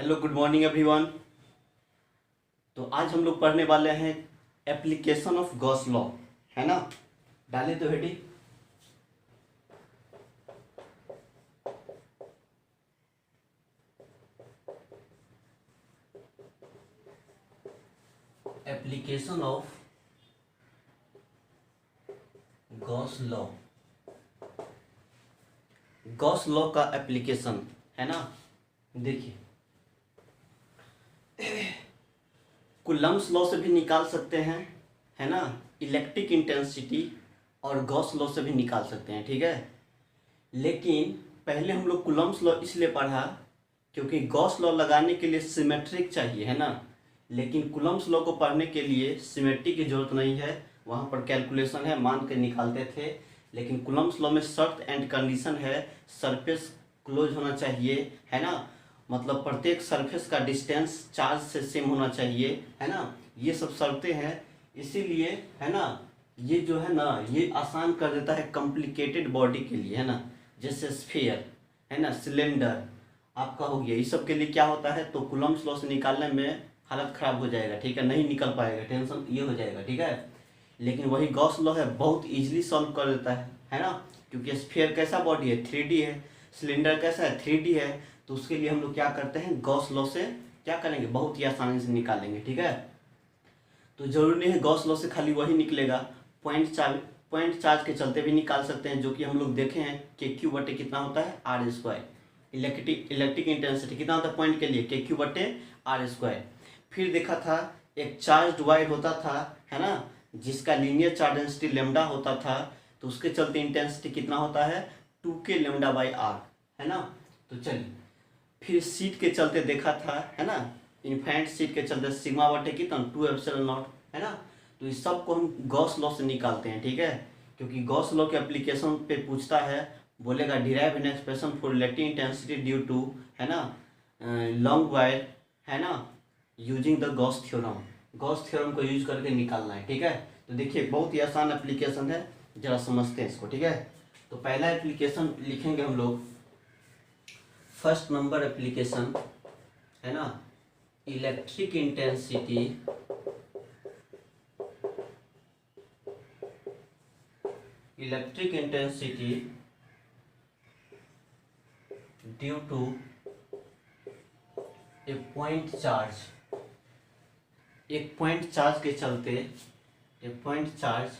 Hello good morning everyone. तो आज हम लोग पढ़ने वाले हैं एप्लीकेशन ऑफ गॉस लॉ, है ना। डाले तो Heidi. Application of Gauss law, Gauss law का एप्लीकेशन, है ना। देखिए, कूलम्ब्स लॉ से भी निकाल सकते हैं, है ना। इलेक्ट्रिक इंटेंसिटी और गॉस लॉ से भी निकाल सकते हैं, ठीक है। लेकिन पहले हम लोग कूलम्ब्स लॉ इसलिए पढ़ा क्योंकि गॉस लॉ लगाने के लिए सिमेट्रिक चाहिए, है ना। लेकिन कूलम्ब्स लॉ को पढ़ने के लिए सिमेट्री की जरूरत नहीं है, वहाँ पर कैलकुलेशन है, मान के निकालते थे। लेकिन कूलम्ब्स लॉ में शर्त एंड कंडीशन है, सरफेस क्लोज होना चाहिए, है ना। मतलब प्रत्येक सरफेस का डिस्टेंस चार्ज से सेम होना चाहिए, है ना। ये सब शर्तें हैं, इसीलिए, है ना, ये जो है ना, ये आसान कर देता है कॉम्प्लिकेटेड बॉडी के लिए, है ना। जैसे स्फीयर, है ना, सिलेंडर आपका हो गया, ये सब के लिए क्या होता है, तो कूलम्ब्स लॉ से निकालने में हालत ख़राब हो जाएगा, ठीक है, नहीं निकल पाएगा, टेंशन ये हो जाएगा, ठीक है। लेकिन वही गॉस लॉ है, बहुत इजीली सॉल्व कर देता है ना। क्योंकि स्फीयर कैसा बॉडी है, 3D है, सिलेंडर कैसा है, 3D है। तो उसके लिए हम लोग क्या करते हैं, गॉस लॉ से क्या करेंगे, बहुत ही आसानी से निकालेंगे, ठीक है। तो जरूरी नहीं है गॉस लॉ से खाली वही निकलेगा, पॉइंट चार्ज के चलते भी निकाल सकते हैं, जो कि हम लोग देखे हैं कि क्यू बटे कितना होता है, आर स्क्वायर। इलेक्ट्रिक इंटेंसिटी कितना होता है पॉइंट के लिए, के क्यू बटे आर स्क्वायर। फिर देखा था एक चार्ज वायर होता था, है ना, जिसका लीनियर चार्ज डेंसिटी लेमडा होता था, तो उसके चलते इंटेंसिटी कितना होता है, 2k लेमडा बाई आर, है ना। तो चलिए, फिर सीट के चलते देखा था, है ना, इन्फाइनाइट सीट के चलते सिग्मा बटे कितना, 2 एप्सिलॉन नॉट, है ना। तो इस सब को हम गॉस लॉ से निकालते हैं, ठीक है। क्योंकि गॉस लॉ के एप्लीकेशन पे पूछता है, बोलेगा derive an expression for electric intensity due to, है ना, लॉन्ग वायर, है ना, using the Gauss theorem. Gauss theorem को यूज करके निकालना है, ठीक है। तो देखिए, बहुत ही आसान एप्लीकेशन है, जरा समझते हैं इसको, ठीक है। तो पहला एप्लीकेशन लिखेंगे हम लोग, फर्स्ट नंबर एप्लीकेशन, है ना, electric intensity due to a point charge, एक पॉइंट चार्ज के चलते, a point charge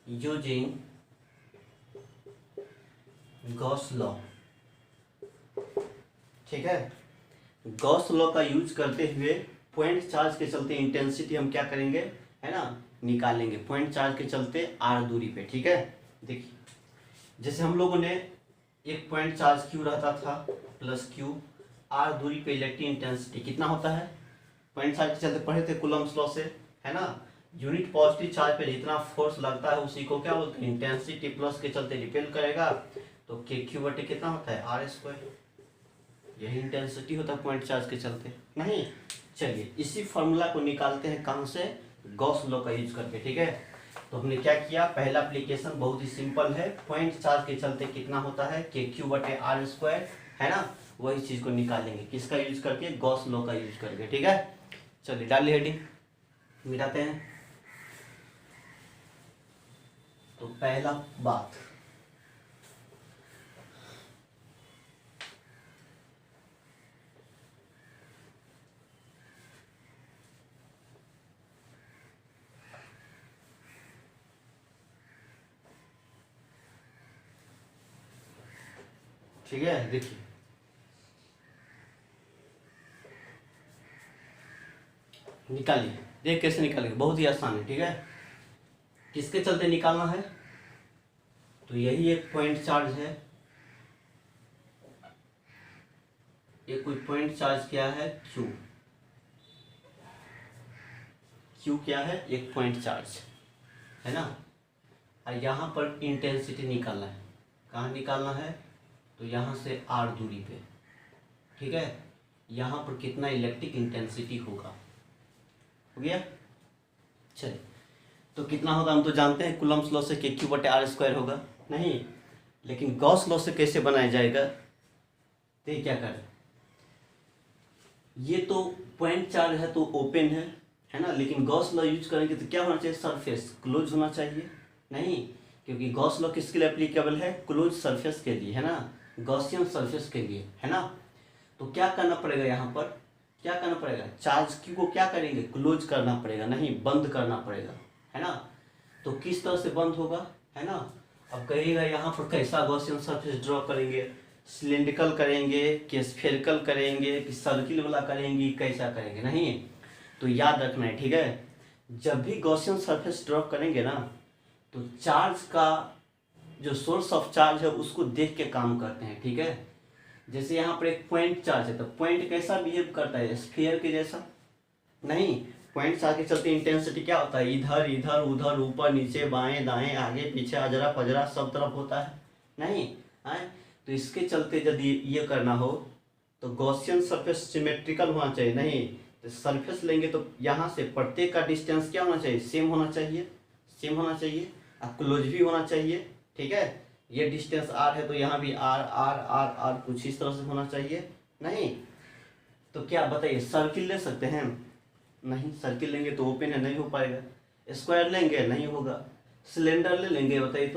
using Gauss law, ठीक है। गॉस लॉ का यूज करते हुए पॉइंट चार्ज के चलते इंटेंसिटी हम क्या करेंगे, है ना, निकालेंगे पॉइंट चार्ज के चलते आर दूरी पे, ठीक है। देखिए, जैसे हम लोगों ने एक पॉइंट चार्ज क्यू रहता था प्लस क्यू, आर दूरी पे इलेक्ट्रिक इंटेंसिटी कितना होता है, पॉइंट चार्ज के चलते पढ़े थे कूलम्ब्स लॉ से, है ना। यूनिट पॉजिटिव चार्ज पे जितना फोर्स लगता है उसी को क्या बोलते हैं, इंटेंसिटी प्लस के चलते रिपेल करेगा, तो के क्यू बटे कितना होता है, आर स्क्वायर। यही इंटेंसिटी होता है पॉइंट चार्ज के चलते, नहीं। चलिए, इसी फॉर्मूला को निकालते हैं कहाँ से, गॉस लॉ का यूज करके, ठीक है। तो हमने क्या किया, पहला एप्लीकेशन बहुत ही सिंपल है, पॉइंट चार्ज के चलते कितना होता है, के क्यू बटे आर स्क्वायर, है ना। वही चीज को निकालेंगे, किसका यूज करके, गॉस लॉ का यूज करके, ठीक है। चलिए, डालिए हेडिंग, मिटाते हैं। तो पहला बात, ठीक है। देखिए, निकालिए, देख कैसे निकालेंगे, बहुत ही आसान है, ठीक है। किसके चलते निकालना है, तो यही एक पॉइंट चार्ज है, ये कोई पॉइंट चार्ज क्या है, क्यू, क्यू क्या है, एक पॉइंट चार्ज, है ना। और यहाँ पर इंटेंसिटी निकालना है, कहाँ निकालना है, तो यहाँ से आर दूरी पे, ठीक है। यहाँ पर कितना इलेक्ट्रिक इंटेंसिटी होगा, हो गया। चलिए, तो कितना होगा हम तो जानते हैं, कूलम्ब्स लॉ से के क्यू बटे आर स्क्वायर होगा, नहीं। लेकिन गॉस लॉ से कैसे बनाया जाएगा, तो ये क्या कर रहे हैं, ये तो पॉइंट चार्ज है तो ओपन है ना, लेकिन गॉस लॉ यूज करेंगे तो क्या होना चाहिए, सरफेस क्लोज होना चाहिए। नहीं, क्योंकि गॉस लॉ किसके लिए एप्लीकेबल है, क्लोज सरफेस के लिए, है ना, गॉसियन सरफेस के लिए, है ना। तो क्या करना पड़ेगा यहाँ पर, क्या करना पड़ेगा, चार्ज क्यू को क्या करेंगे, क्लोज करना पड़ेगा, नहीं बंद करना पड़ेगा, है ना। तो किस तरह से बंद होगा, है ना। अब कहिएगा यहाँ पर कैसा गॉसियन सरफेस ड्रॉ करेंगे, सिलिंड्रिकल करेंगे कि स्फेरिकल करेंगे कि सर्किल वाला करेंगे, कैसा करेंगे, नहीं। तो याद रखना है, ठीक है। जब भी गॉसियन सरफेस ड्रॉ करेंगे ना, तो चार्ज का जो सोर्स ऑफ चार्ज है उसको देख के काम करते हैं, ठीक है। जैसे यहाँ पर एक पॉइंट चार्ज है, तो पॉइंट कैसा बिहेव करता है, स्फीयर के जैसा, नहीं। पॉइंट चार्ज के चलते इंटेंसिटी क्या होता है, इधर इधर उधर ऊपर नीचे बाएं दाएं आगे पीछे अजरा पजरा सब तरफ होता है, नहीं है। तो इसके चलते यदि ये करना हो तो गॉसियन सरफेस सिमेट्रिकल होना चाहिए, नहीं तो सरफेस लेंगे तो यहाँ से प्रत्येक का डिस्टेंस क्या होना चाहिए, सेम होना चाहिए, सेम होना चाहिए और क्लोज भी होना चाहिए, ठीक है। ये डिस्टेंस आर है तो यहाँ भी आर आर आर आर कुछ इस तरह से होना चाहिए, नहीं। तो क्या बताइए, सर्किल ले सकते हैं, नहीं, सर्किल लेंगे तो ओपन है, नहीं हो पाएगा। स्क्वायर लेंगे, नहीं होगा। सिलेंडर ले लेंगे, बताइए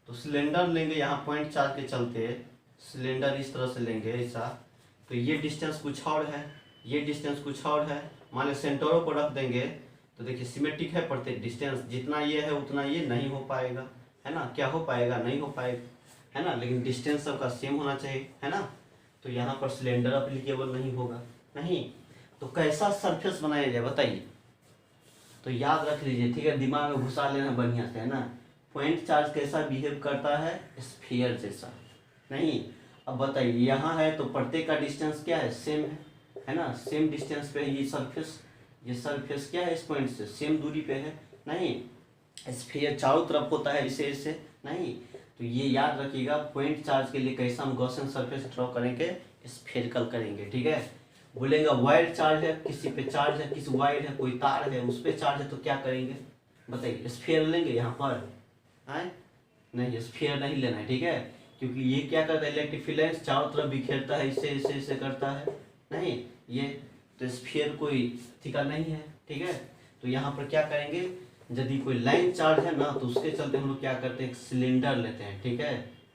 तो सिलेंडर लेंगे, यहाँ पॉइंट चार्ज के चलते सिलेंडर इस तरह से लेंगे ऐसा, तो ये डिस्टेंस कुछ और है, ये डिस्टेंस कुछ और है, मान लो सेंटरों को रख देंगे तो देखिए सिमेट्रिक है, प्रत्येक डिस्टेंस जितना ये है उतना ये नहीं हो पाएगा, है ना, क्या हो पाएगा, नहीं हो पाएगा, है ना, लेकिन डिस्टेंस सबका सेम होना चाहिए, है ना। तो यहाँ पर सिलेंडर अप्लीकेबल नहीं होगा, नहीं। तो कैसा सरफेस बनाया जाए बताइए, तो याद रख लीजिए, ठीक है, दिमाग में घुसा लेना बढ़िया से, है ना। पॉइंट चार्ज कैसा बिहेव करता है, स्फीयर जैसा, नहीं। अब बताइए यहाँ है तो प्रत्येक का डिस्टेंस क्या है, सेम है ना, सेम डिस्टेंस पे ये सरफेस क्या है, इस पॉइंट से सेम दूरी पे है, नहीं। स्फीयर चारों तरफ होता है इसे नहीं। तो ये याद रखिएगा, पॉइंट चार्ज के लिए कैसा हम गॉसियन सरफेस ड्रॉ करेंगे, स्फेरिकल करेंगे, ठीक है। बोलेंगे वायर चार्ज है, किसी पे चार्ज है, किसी वायर है, कोई तार है उस पर चार्ज है, तो क्या करेंगे बताइए, स्फीयर लेंगे यहाँ पर, आए नहीं, स्फीयर नहीं लेना है, ठीक है, क्योंकि ये क्या करता है, इलेक्ट्रिक फील्ड चारों तरफ बिखेरता है, इससे करता है, नहीं ये, तो स्फीयर कोई ठिका नहीं है, ठीक है। तो यहाँ पर क्या करेंगे, यदि कोई लाइन चार्ज है ना तो उसके चलते हम लोग क्या करते हैं, एक सिलेंडर लेते हैं, ठीक है,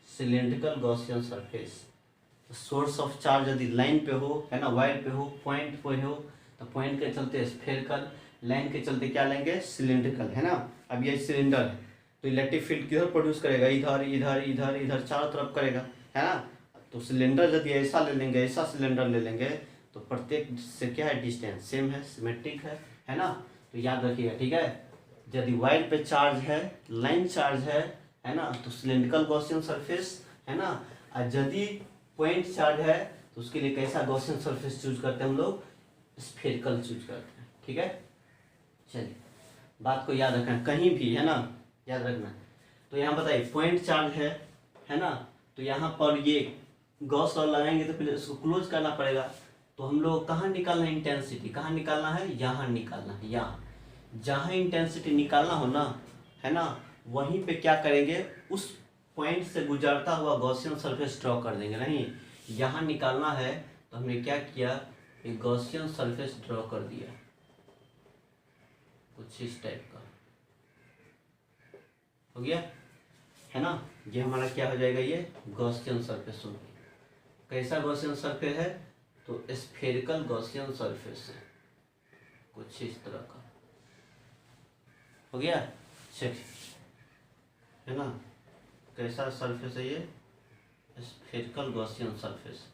cylindrical Gaussian surface. Source of charge यदि लाइन पे हो, है ना, वायर पे हो, पॉइंट पे हो, तो पॉइंट के चलते स्फेरिकल, लाइन के चलते क्या लेंगे, सिलेंड्रिकल, है ना। अब ये सिलेंडर है तो इलेक्ट्रिक फील्ड किधर प्रोड्यूस करेगा, इधर इधर इधर इधर चारों तरफ करेगा, है ना। तो सिलेंडर यदि ऐसा ले लेंगे, ऐसा सिलेंडर ले लेंगे तो प्रत्येक से क्या है, डिस्टेंस सेम है, सिमेट्रिक है ना। तो याद रखिएगा, ठीक है। यदि वायर पे चार्ज है, लाइन चार्ज है ना, तो सिलेंड्रिकल गॉसियन सरफेस, है ना। और यदि पॉइंट चार्ज है तो उसके लिए कैसा गॉसियन सरफेस चूज करते हैं हम लोग, स्फेरिकल चूज करते हैं, ठीक है। चलिए बात को याद रखना कहीं भी, है ना, याद रखना। तो यहाँ बताइए पॉइंट चार्ज है ना, तो यहाँ पर ये गॉस लॉ लगाएंगे तो फिर इसको क्लोज करना पड़ेगा। तो हम लोग कहाँ निकालना है इंटेंसिटी, कहाँ निकालना है, यहाँ निकालना है, यहाँ जहाँ इंटेंसिटी निकालना हो ना, है ना, वहीं पे क्या करेंगे, उस पॉइंट से गुजरता हुआ गॉसियन सरफेस ड्रॉ कर देंगे, नहीं यहाँ निकालना है तो हमने क्या किया, एक गॉसियन सरफेस ड्रॉ कर दिया कुछ इस टाइप का, हो गया, है ना। ये हमारा क्या हो जाएगा, ये गॉसियन सरफेस हो गया। कैसा गॉसियन सरफेस है, तो स्फेरिकल गॉसियन सरफेस है कुछ इस तरह का, हो गया, चेक, है ना। कैसा सरफेस है ये, स्फेरिकल गॉसियन सरफेस।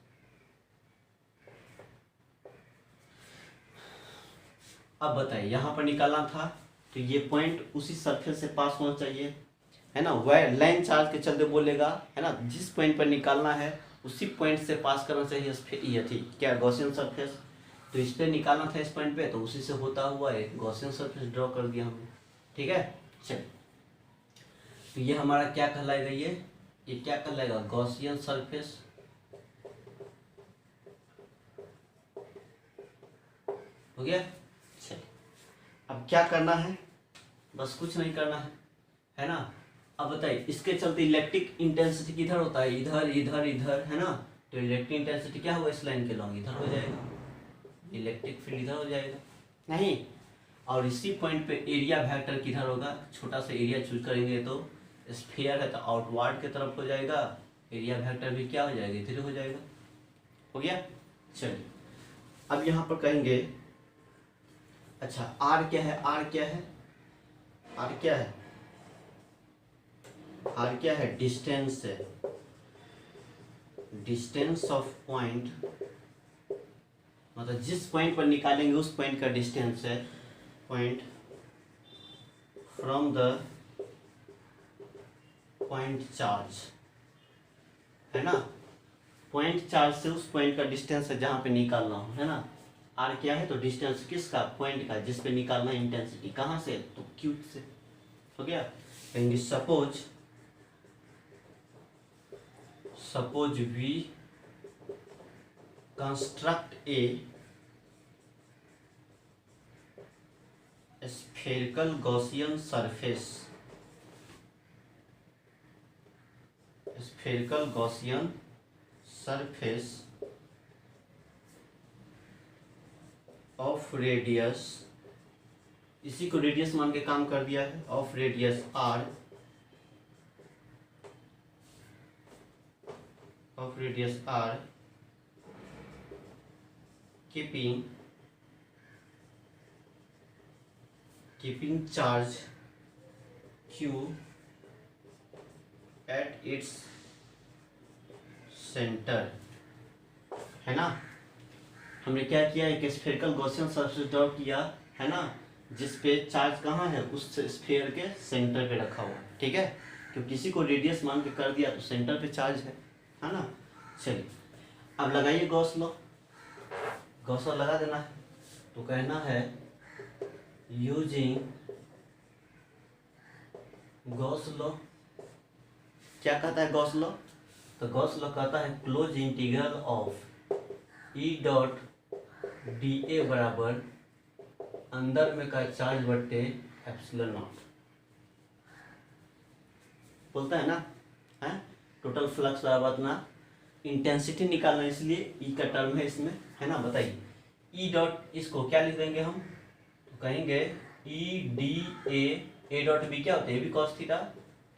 अब बताइए यहाँ पर निकालना था तो ये पॉइंट उसी सरफेस से पास होना चाहिए, है ना। वायर लाइन चार्ज के चलते बोलेगा, है ना, जिस पॉइंट पर निकालना है उसी पॉइंट से पास करना चाहिए, ये थी क्या, गॉसियन सरफेस। तो इस पर निकालना था इस पॉइंट पे, तो उसी से होता हुआ एक गॉसियन सरफेस ड्रॉ कर दिया हमने, ठीक है। चलिए तो ये हमारा क्या कहलाएगा, ये क्या कहलाएगा, गॉसियन सरफेस, हो गया। चलिए अब क्या करना है, बस कुछ नहीं करना है ना। अब बताइए इसके चलते इलेक्ट्रिक इंटेंसिटी किधर होता है, इधर इधर इधर, है ना। तो इलेक्ट्रिक इंटेंसिटी क्या होगा इस लाइन के लॉन्ग, इधर हो जाएगा, इलेक्ट्रिक फील्ड इधर हो जाएगा नहीं। और इसी पॉइंट पे एरिया वेक्टर किधर होगा, छोटा सा एरिया चूज करेंगे तो स्फीयर है तो आउटवर्ड की तरफ हो जाएगा, एरिया वेक्टर भी क्या हो जाएगा, इधर हो जाएगा। हो गया। चलिए अब यहाँ पर कहेंगे अच्छा आर क्या है, आर क्या है, आर क्या है, आर क्या है, डिस्टेंस है, डिस्टेंस ऑफ पॉइंट, मतलब जिस पॉइंट पर निकालेंगे उस पॉइंट का डिस्टेंस है, point from the point charge, है ना, पॉइंट चार्ज से उस पॉइंट का डिस्टेंस है जहां पे निकालना हो, है ना। आर क्या है, तो डिस्टेंस किसका, पॉइंट का जिस पे निकालना इंटेंसिटी, कहां से, तो क्यू से। हो गया। कहेंगे suppose we construct a spherical Gaussian surface, spherical Gaussian surface of radius, इसी को रेडियस मान के काम कर दिया है, of radius R, of radius R, keeping charge q at its center, है ना। हमने क्या किया, एक स्फेरिकल गॉसियन सरफेस ड्रॉ किया, है ना, जिस पे चार्ज कहाँ है, उस स्फीयर के सेंटर पे रखा हुआ, ठीक है, क्योंकि किसी को रेडियस मान के कर दिया तो सेंटर पे चार्ज है ना। चलिए अब लगाइए गॉस लॉ, गॉस लॉ लगा देना है, तो कहना है यूजिंग गॉस लॉ, क्या कहता है गॉस लॉ, तो गॉस लॉ कहता है close integral of E dot D ए बराबर अंदर में का चार्ज बट्टे एप्सिलॉन नॉट, बोलता है ना, है टोटल फ्लक्स बराबर अपना इंटेंसिटी निकालना, इसलिए ई का टर्म है इसमें, है ना। बताइए ई डॉट, इसको क्या लिख देंगे हम, तो कहेंगे E D A dot B क्या होता है, ए बी कॉस थीटा,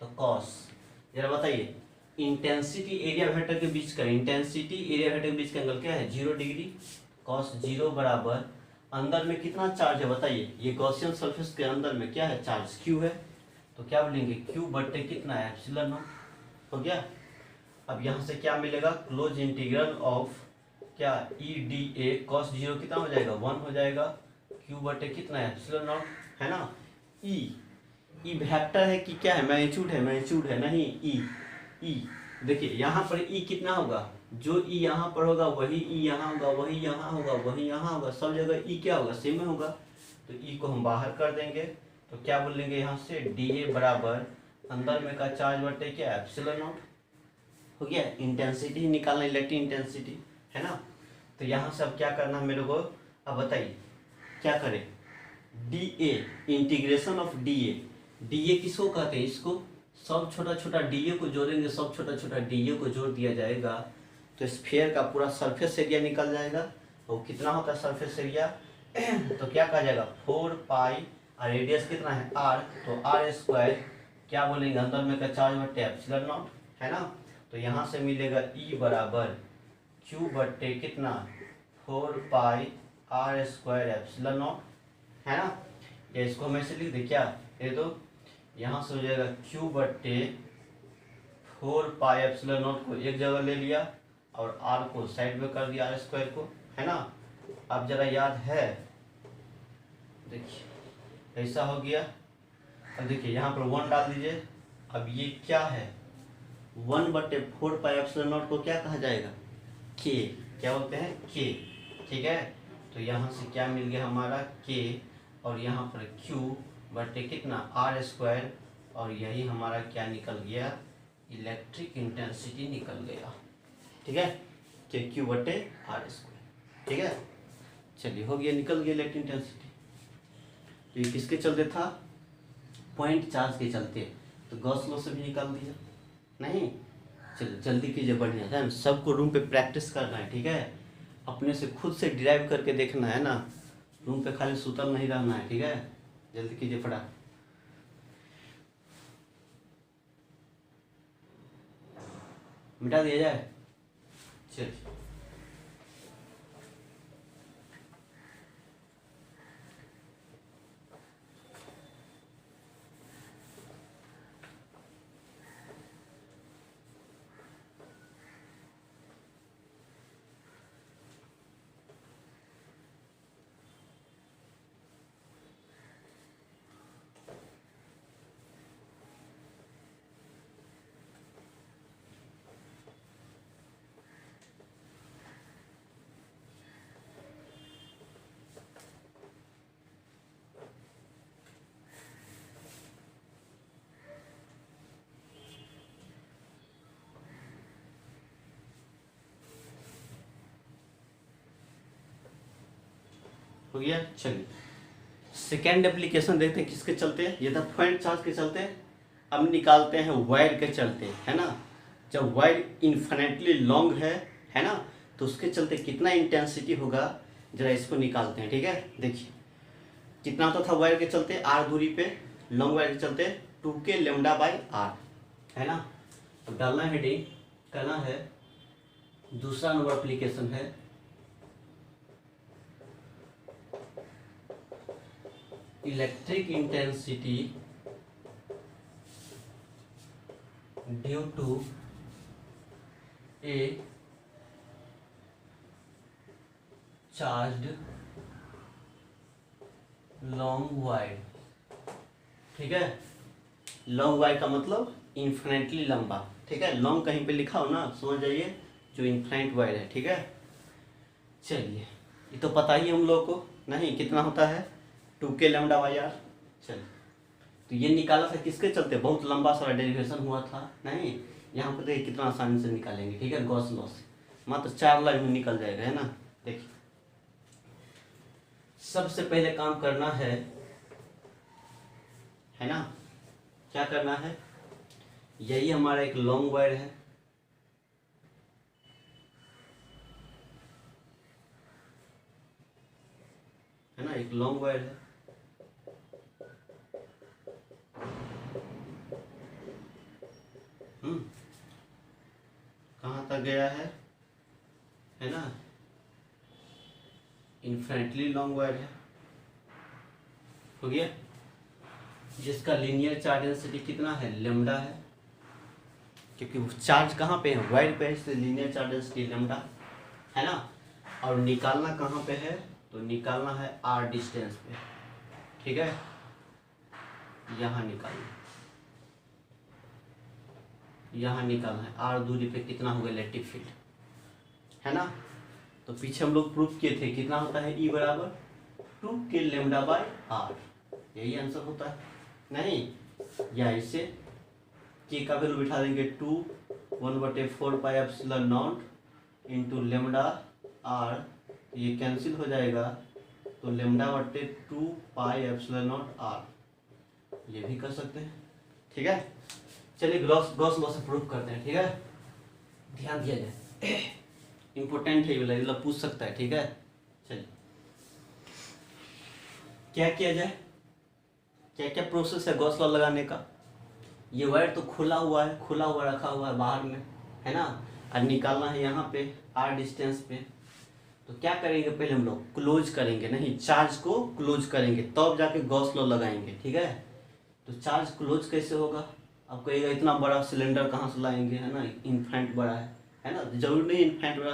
तो कॉस, जरा बताइए इंटेंसिटी एरिया वेक्टर के बीच का, इंटेंसिटी एरिया वेक्टर के बीच का एंगल क्या है, 0 डिग्री, कॉस 0 बराबर अंदर में कितना चार्ज है बताइए, ये गॉसियन सरफेस के अंदर में क्या है, चार्ज क्यू है, तो क्या बोलेंगे क्यू बट्टे कितना है, एप्सिलॉन नॉट। हो गया। अब यहाँ से क्या मिलेगा, क्लोज इंटीग्रल ऑफ क्या ई डी ए कॉस 0 कितना हो जाएगा, 1 हो जाएगा, क्यू बटे कितना है, एप्सिलॉन नॉट, है ना। ई वेक्टर है कि क्या है, मैग्नीट्यूड है, मैग्नीट्यूड है नहीं, ई देखिए यहाँ पर ई कितना होगा, जो ई यहाँ पर होगा वही ई यहाँ होगा, वही यहाँ होगा, वही यहाँ होगा, सब जगह ई क्या होगा, सेम होगा, तो ई को हम बाहर कर देंगे, तो क्या बोलेंगे यहाँ से डी ए बराबर अंदर में का चार्ज बटे क्या, एप्सिलॉन नॉट। हो गया। इंटेंसिटी ही निकालना, इलेक्ट्रिक इंटेंसिटी, है ना। तो यहाँ से अब क्या करना है मेरे को, अब बताइए क्या करें, D a integration of D A किसको कहते हैं, इसको सब छोटा छोटा डी ए को जोड़ेंगे, सब छोटा छोटा डी ए को जोड़ दिया जाएगा, तो स्फीयर का पूरा सरफेस एरिया निकल जाएगा। और कितना होता है सरफेस एरिया, तो क्या कहा जाएगा 4 पाई, और रेडियस कितना है r, तो r स्क्वायर क्या बोलेंगे अंदर में का चार्ज बटे एप्सिलॉन नॉट, है ना। तो यहाँ से मिलेगा E बराबर Q बटे कितना 4 पाई r स्क्वायर एप्सिलॉन नॉट, है ना। या इसको हम ऐसे लिख दे क्या, ये तो यहाँ से हो जाएगा Q बटे 4 पाई एप्सिलॉन नॉट को एक जगह ले लिया और r को साइड में कर दिया, r स्क्वायर को, है ना। अब जरा याद है, देखिए ऐसा हो गया। अब देखिए यहाँ पर 1 डाल दीजिए, अब ये क्या है 1 बटे 4 पाई एप्सिलॉन नॉट को क्या कहा जाएगा, k, क्या बोलते हैं k, ठीक है। तो यहाँ से क्या मिल गया हमारा k, और यहाँ पर q बटे कितना r स्क्वायर, और यही हमारा क्या निकल गया, इलेक्ट्रिक इंटेंसिटी निकल गया, ठीक है, के q बटे r स्क्वायर, ठीक है। चलिए हो गया, निकल गया इलेक्ट्रिक इंटेंसिटी। तो ये किसके चलते था, पॉइंट चार्ज के चलते, तो गॉस लॉ से भी निकाल दिया नहीं। चलिए जल्दी कीजिए, बढ़िया है ना, सबको रूम पे प्रैक्टिस करना है, ठीक है, अपने से खुद से डिराइव करके देखना है ना, रूम पे खाली सुतल नहीं रहना है, ठीक है, जल्दी कीजिए फटाफट। मिटा दिया जाए, चलिए। हो गया, चलिए सेकेंड एप्लीकेशन देखते हैं किसके चलते, ये था पॉइंट चार्ज के चलते। अब निकालते हैं वायर के चलते, है ना, जब वायर इन्फिनेटली लॉन्ग है ना, तो उसके चलते कितना इंटेंसिटी होगा, जरा इसको निकालते हैं, ठीक है। देखिए कितना होता था वायर के चलते, आर दूरी पे लॉन्ग वायर के चलते 2k लेमडा बाई आर, है ना। अब डालना है हेडिंग, करना है दूसरा नंबर एप्लीकेशन है electric intensity due to a charged long wire, ठीक है। लॉन्ग वायर का मतलब इन्फिनेटली लंबा, ठीक है, लॉन्ग कहीं पे लिखा हो ना समझ जाइए जो इन्फिनिट वायर है, ठीक है। चलिए ये तो पता ही हम लोग को, नहीं कितना होता है 2k लेमडा बाई आर। चलिए तो ये निकाला था किसके चलते, बहुत लंबा सारा डेरिवेशन हुआ था, नहीं यहाँ पर देखिए कितना आसानी से निकालेंगे, ठीक है, गॉस लॉ से मात्र 4 लाइन में निकल जाएगा, है ना। देखिए सबसे पहले काम करना है ना, क्या करना है, यही हमारा एक लॉन्ग वायर है ना, एक लॉन्ग वायर है, कहाँ तक गया है ना, इन्फिनिटली लॉन्ग वायर है, हो गया, जिसका लीनियर चार्ज डेंसिटी कितना है, लेमडा है, क्योंकि वो चार्ज कहाँ पे है, वायर पे है, इसलिए लीनियर चार्ज डेंसिटी लेमडा, है ना। और निकालना कहाँ पे है, तो निकालना है आर डिस्टेंस पे, ठीक है, यहाँ निकालना, यहाँ निकालना है आर दूरी पे कितना होगा इलेक्ट्रिक फील्ड, है ना। तो पीछे हम लोग प्रूफ किए थे कितना होता है, ई बराबर 2k लेमडा बाई आर, यही आंसर होता है, नहीं या इसे के का वैल्यू बिठा देंगे 2 1/4 pi epsilon naught into lambda R, ये कैंसिल हो जाएगा, तो लेमडा बटे 2 पाई एप्सिलॉन नॉट आर, ये भी कर सकते हैं, ठीक है। चलिए गॉस लॉ से प्रूफ करते हैं, ठीक है, ध्यान दिया जाए, इम्पोर्टेंट है ये वाला, मतलब पूछ सकता है, ठीक है। चलिए क्या किया जाए, क्या क्या प्रोसेस है गॉस लॉ लगाने का, ये वायर तो खुला हुआ रखा हुआ है बाहर में, है ना, और निकालना है यहाँ पे आर डिस्टेंस पे, तो क्या करेंगे, पहले हम लोग क्लोज करेंगे, नहीं चार्ज को क्लोज करेंगे तब जाके गॉस लॉ लगाएंगे, ठीक है। तो चार्ज क्लोज कैसे होगा, अब कहेगा इतना बड़ा सिलेंडर कहाँ से लाएंगे, है ना, इन्फिनिट बड़ा है ना, जरूरी नहीं इन्फिनिट बड़ा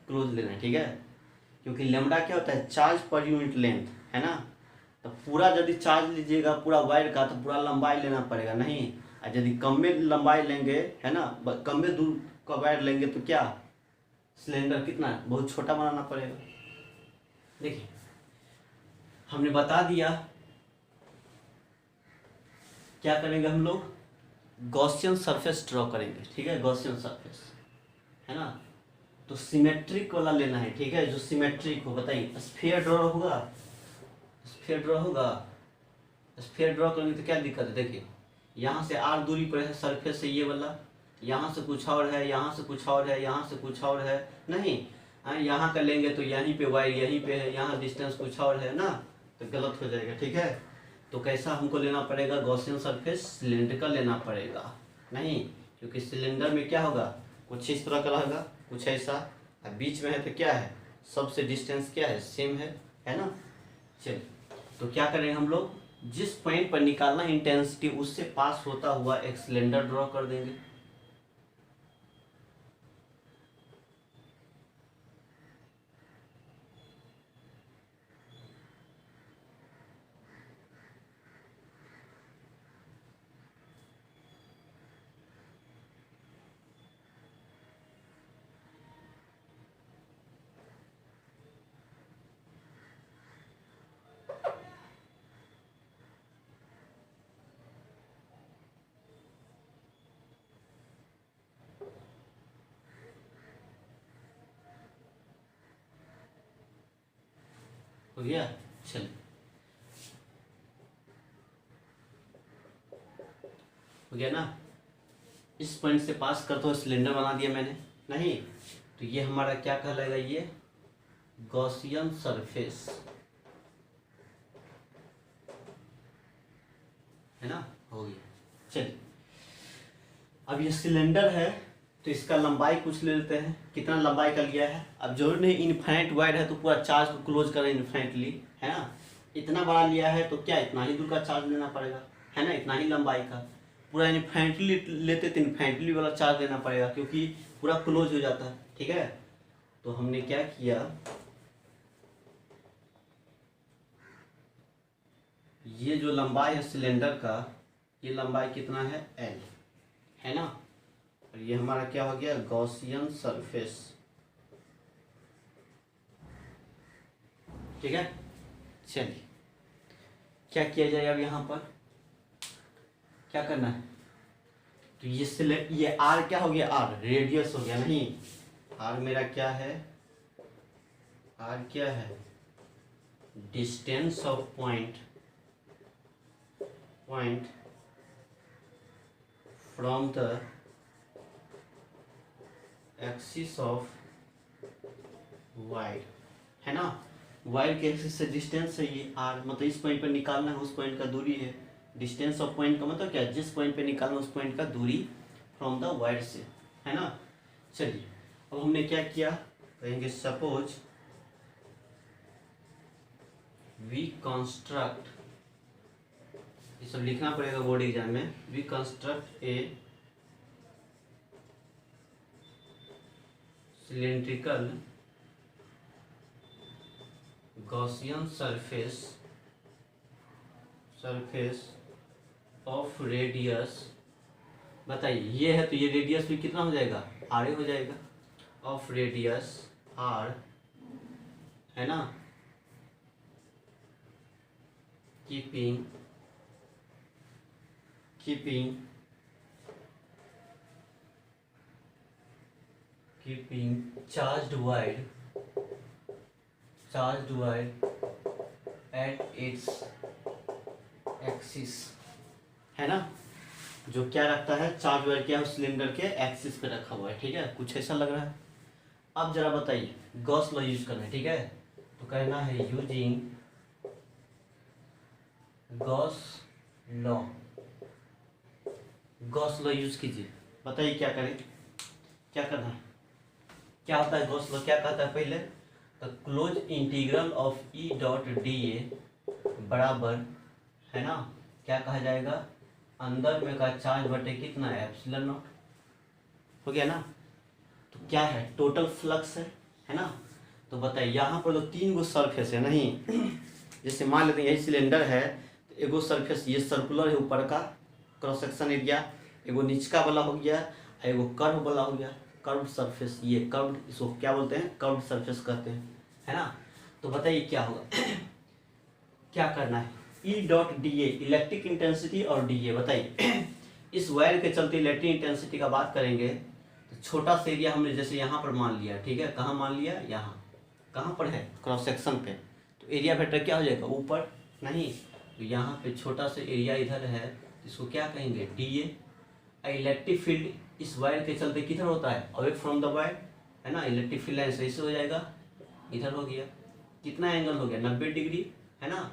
क्लोज लेना है, ठीक है, क्योंकि लेमडा क्या होता है, चार्ज पर यूनिट लेंथ, है ना। तो पूरा यदि चार्ज लीजिएगा पूरा वायर का तो पूरा लंबाई लेना पड़ेगा, नहीं, और यदि कम में लंबाई लेंगे, है ना, कम में दूर का वायर लेंगे तो क्या सिलेंडर कितना बहुत छोटा बनाना पड़ेगा। देखिए हमने बता दिया क्या करेंगे हम लोग, गॉसियन सरफेस ड्रॉ करेंगे, ठीक है, गॉसियन सरफेस, है ना। तो सिमेट्रिक वाला लेना है, ठीक है, जो सिमेट्रिक हो, बताइए स्फीयर ड्रॉ होगा, स्फीयर ड्रॉ करेंगे तो क्या दिक्कत है, देखिए यहाँ से आर दूरी पर है सरफेस से ये वाला, यहाँ से कुछ और है, यहाँ से कुछ और है, यहाँ से कुछ और है, नहीं यहाँ का लेंगे तो यहीं पे वायर यहीं पे है, यहाँ डिस्टेंस कुछ और है ना, तो गलत हो जाएगा। ठीक है, तो कैसा हमको लेना पड़ेगा, गॉसियन सरफेस सिलेंड्रिकल लेना पड़ेगा, नहीं क्योंकि सिलेंडर में क्या होगा, कुछ इस तरह का रहेगा, कुछ ऐसा, और बीच में है तो क्या है, सबसे डिस्टेंस क्या है, सेम है ना। चलिए तो क्या करेंगे हम लोग, जिस पॉइंट पर निकालना इंटेंसिटी उससे पास होता हुआ एक सिलेंडर ड्रॉ कर देंगे। हो गया, चलिए हो गया ना। इस पॉइंट से पास करते हुए सिलेंडर बना दिया मैंने, नहीं तो ये हमारा क्या कहलाएगा, ये गॉसियन सरफेस है ना, हो गया। चलिए अब ये सिलेंडर है तो इसका लंबाई कुछ ले लेते हैं, कितना लंबाई का लिया है, अब जरूर नहीं इनफाइनाइट वायर है तो पूरा चार्ज को क्लोज करें इनफाइनाइटली, है ना। इतना बड़ा लिया है तो क्या इतना ही दूर का चार्ज लेना पड़ेगा, है ना, इतना ही लंबाई का। पूरा इनफाइनाइटली लेते तो इनफाइनाइटली वाला चार्ज लेना पड़ेगा क्योंकि पूरा क्लोज हो जाता है। ठीक है, तो हमने क्या किया, ये जो लंबाई है सिलेंडर का, ये लंबाई कितना है, एल, है ना, और ये हमारा क्या हो गया, गॉसियन सरफेस। ठीक है, चलिए क्या किया जाए, अब यहाँ पर क्या करना है, तो ये आर क्या हो गया, आर रेडियस हो गया, नहीं आर मेरा क्या है, आर क्या है, distance of point from the axis of wire, है ना, वायर के एक्सिस से डिस्टेंस है ये आर, मतलब इस पॉइंट पर निकालना है, उस पॉइंट का दूरी है। डिस्टेंस ऑफ पॉइंट का मतलब क्या, जिस पॉइंट पे निकालना उस पॉइंट का दूरी फ्रॉम द वायर से, है ना। चलिए अब हमने क्या किया, कहेंगे सपोज वी कंस्ट्रक्ट, ये सब लिखना पड़ेगा बोर्ड एग्जाम में, we construct a cylindrical Gaussian surface of radius, बताइए ये है तो ये रेडियस भी कितना हो जाएगा, आर हो जाएगा, ऑफ रेडियस आर, है ना, keeping charged wire at its axis, है ना, जो क्या रखता है, चार्ज वायर क्या है उस सिलेंडर के एक्सिस पे रखा हुआ है। ठीक है, कुछ ऐसा लग रहा है। अब जरा बताइए, गॉस लॉ यूज करना है, ठीक है, तो कहना है यूजिंग गॉस लॉ यूज कीजिए। बताइए क्या करें, क्या करना है, क्या होता है गॉस लॉ, क्या कहता है पहले, तो close integral of E dot D ए बराबर, है ना, क्या कहा जाएगा, अंदर में का चार्ज बटे कितना है, एप्सिलॉन नॉट, हो गया ना। तो क्या है, टोटल फ्लक्स है ना। तो बताइए यहाँ पर तो 3 गो सरफेस है, नहीं जैसे मान लेते हैं यही सिलेंडर है, तो एगो सरफेस ये सर्कुलर है, ऊपर का क्रॉस सेक्शन एरिया, एगो नीचका वाला हो गया, एगो कर्व वाला हो गया, कर्व सरफेस, ये कर्व, इसको क्या बोलते हैं, कर्व सरफेस कहते हैं, है ना। तो बताइए क्या होगा क्या करना है, ई डॉट डी ए इलेक्ट्रिक इंटेंसिटी और डी ए, बताइए इस वायर के चलते इलेक्ट्रिक इंटेंसिटी का बात करेंगे तो छोटा सा एरिया हमने जैसे यहाँ पर मान लिया, ठीक है, कहाँ मान लिया, यहाँ, कहाँ पर है, क्रॉस सेक्शन पे, तो एरिया वेक्टर क्या हो जाएगा, ऊपर, नहीं तो यहाँ पे छोटा सा एरिया इधर है, इसको क्या कहेंगे, डी ए, इलेक्ट्रिक फील्ड इस वायर के चलते किधर होता है, अवे फ्रॉम द वायर, है ना। इलेक्ट्रिक फील्ड लाइन से हो जाएगा, इधर हो गया, कितना एंगल हो गया 90 डिग्री, है ना।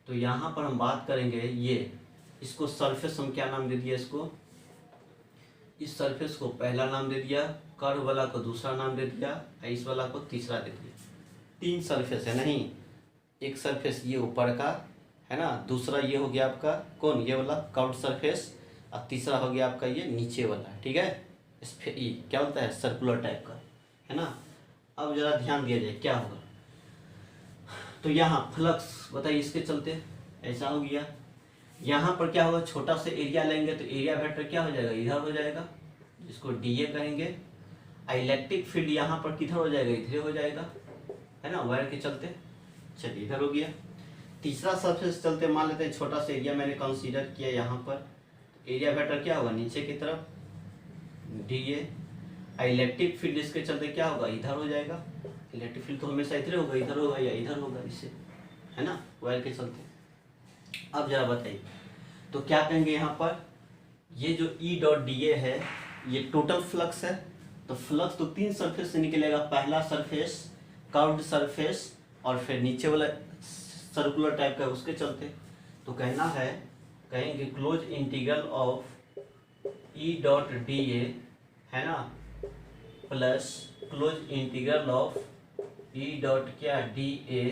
तो यहाँ पर हम बात करेंगे ये, इसको सरफेस हम क्या नाम दे दिया, इसको, इस सरफेस को पहला नाम दे दिया, कर्व वाला को दूसरा नाम दे दिया, इस वाला को तीसरा दे दिया। 3 सरफेस है नहीं, एक सरफेस ये ऊपर का, है ना, दूसरा ये हो गया आपका कौन, ये वाला कर्व्ड सरफेस, और तीसरा हो गया आपका ये नीचे वाला, ठीक है। इस ये क्या होता है, सर्कुलर टाइप का, है ना। अब जरा ध्यान दिया जाए क्या होगा। तो यहाँ फ्लक्स बताइए इसके चलते ऐसा हो गया, यहाँ पर क्या होगा, छोटा सा एरिया लेंगे तो एरिया वेक्टर क्या हो जाएगा, इधर हो जाएगा, जिसको डीए कहेंगे। इलेक्ट्रिक फील्ड यहाँ पर किधर हो जाएगा, इधर हो जाएगा, है ना, वायर के चलते। चलिए इधर हो गया। तीसरा सरफेस चलते मान लेते हैं छोटा सा एरिया मैंने कंसीडर किया यहाँ पर, एरिया वेक्टर क्या होगा, नीचे की तरफ डीए। इलेक्ट्रिक फील्ड इसके चलते क्या होगा, इधर हो जाएगा। इलेक्ट्रिक फील्ड तो हमेशा इधर होगा, इधर होगा या इधर होगा, इससे, है ना, वायर के चलते। अब जरा बताइए, तो क्या कहेंगे यहाँ पर, ये जो ई डॉट डी ए है ये टोटल फ्लक्स है। तो फ्लक्स तो 3 सरफेस से निकलेगा, पहला सरफेस कर्व्ड सरफेस और फिर नीचे वाला सर्कुलर टाइप का उसके चलते। तो कहना है, कहेंगे close integral of E dot D A, है ना, plus close integral of E dot क्या D A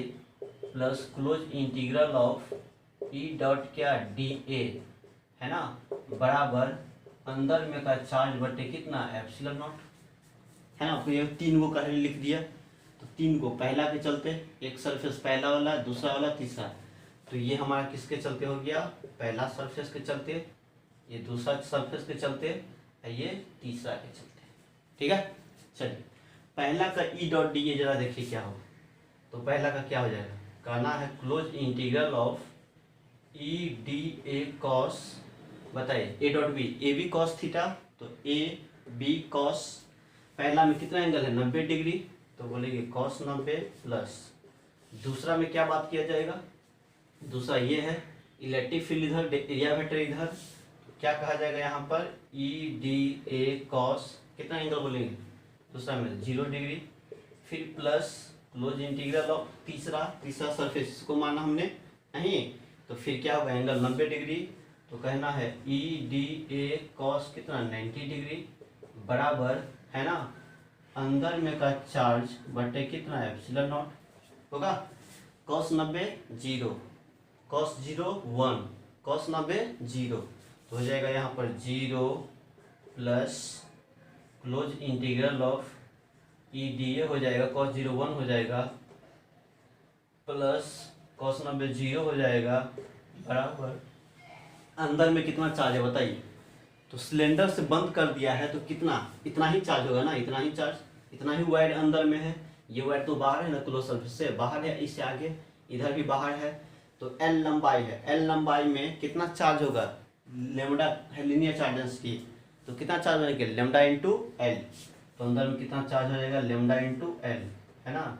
plus close integral of E dot क्या डी ए, है ना, बराबर अंदर में का चार्ज बटे कितना एप्सिलॉन नॉट, है ना। तो ये 3 को पहले लिख दिया, तो 3 को पहला के चलते, एक सरफेस पहला वाला, दूसरा वाला, तीसरा। तो ये हमारा किसके चलते हो गया, पहला सरफेस के चलते, ये दूसरा सरफेस के चलते, ये तीसरा के चलते, ठीक है। चलिए पहला का ई डॉट डी ए जरा देखिए क्या हो। तो पहला का क्या हो जाएगा, कहना है close integral of E D A cos, बताइए A dot B, A B cos theta, तो ए बी कॉस, पहला में कितना एंगल है 90 डिग्री, तो बोलेंगे कॉस 90 प्लस, दूसरा में क्या बात किया जाएगा, दूसरा ये है इलेक्ट्रिक फील्ड इधर, एरिया वेक्टर इधर, तो क्या कहा जाएगा यहाँ पर ई डी ए कॉस, कितना एंगल बोलेंगे, दूसरा में 0 डिग्री, फिर प्लस क्लोज इंटीग्रल ऑफ तीसरा सरफेस, इसको माना हमने नहीं, तो फिर क्या होगा एंगल 90 डिग्री, तो कहना है ई डी ए कॉस कितना 90 डिग्री बराबर, है ना, अंदर में का चार्ज बटे कितना एप्सिलॉन नॉट होगा, कॉस 90 0, कॉस 0 1, कॉस 90 0, तो हो जाएगा यहाँ पर 0 plus close integral of E D ए हो जाएगा, कॉस 0 1 हो जाएगा, प्लस कॉस 90 0 हो जाएगा, बराबर अंदर में कितना चार्ज है बताइए। तो सिलेंडर से बंद कर दिया है तो कितना, इतना ही चार्ज होगा ना, इतना ही चार्ज, इतना ही वायर अंदर में है, ये वायर तो बाहर है ना, क्लोज सरफेस से बाहर है, इससे आगे इधर भी बाहर है, तो एल लंबाई है, एल लंबाई में कितना चार्ज होगा, लेमडा है लीनियर चार्ज डेंसिटी, तो कितना चार्ज होने के लेमडा इंटू एल, तो अंदर में कितना चार्ज हो जाएगा लेमडा इंटू एल, है ना।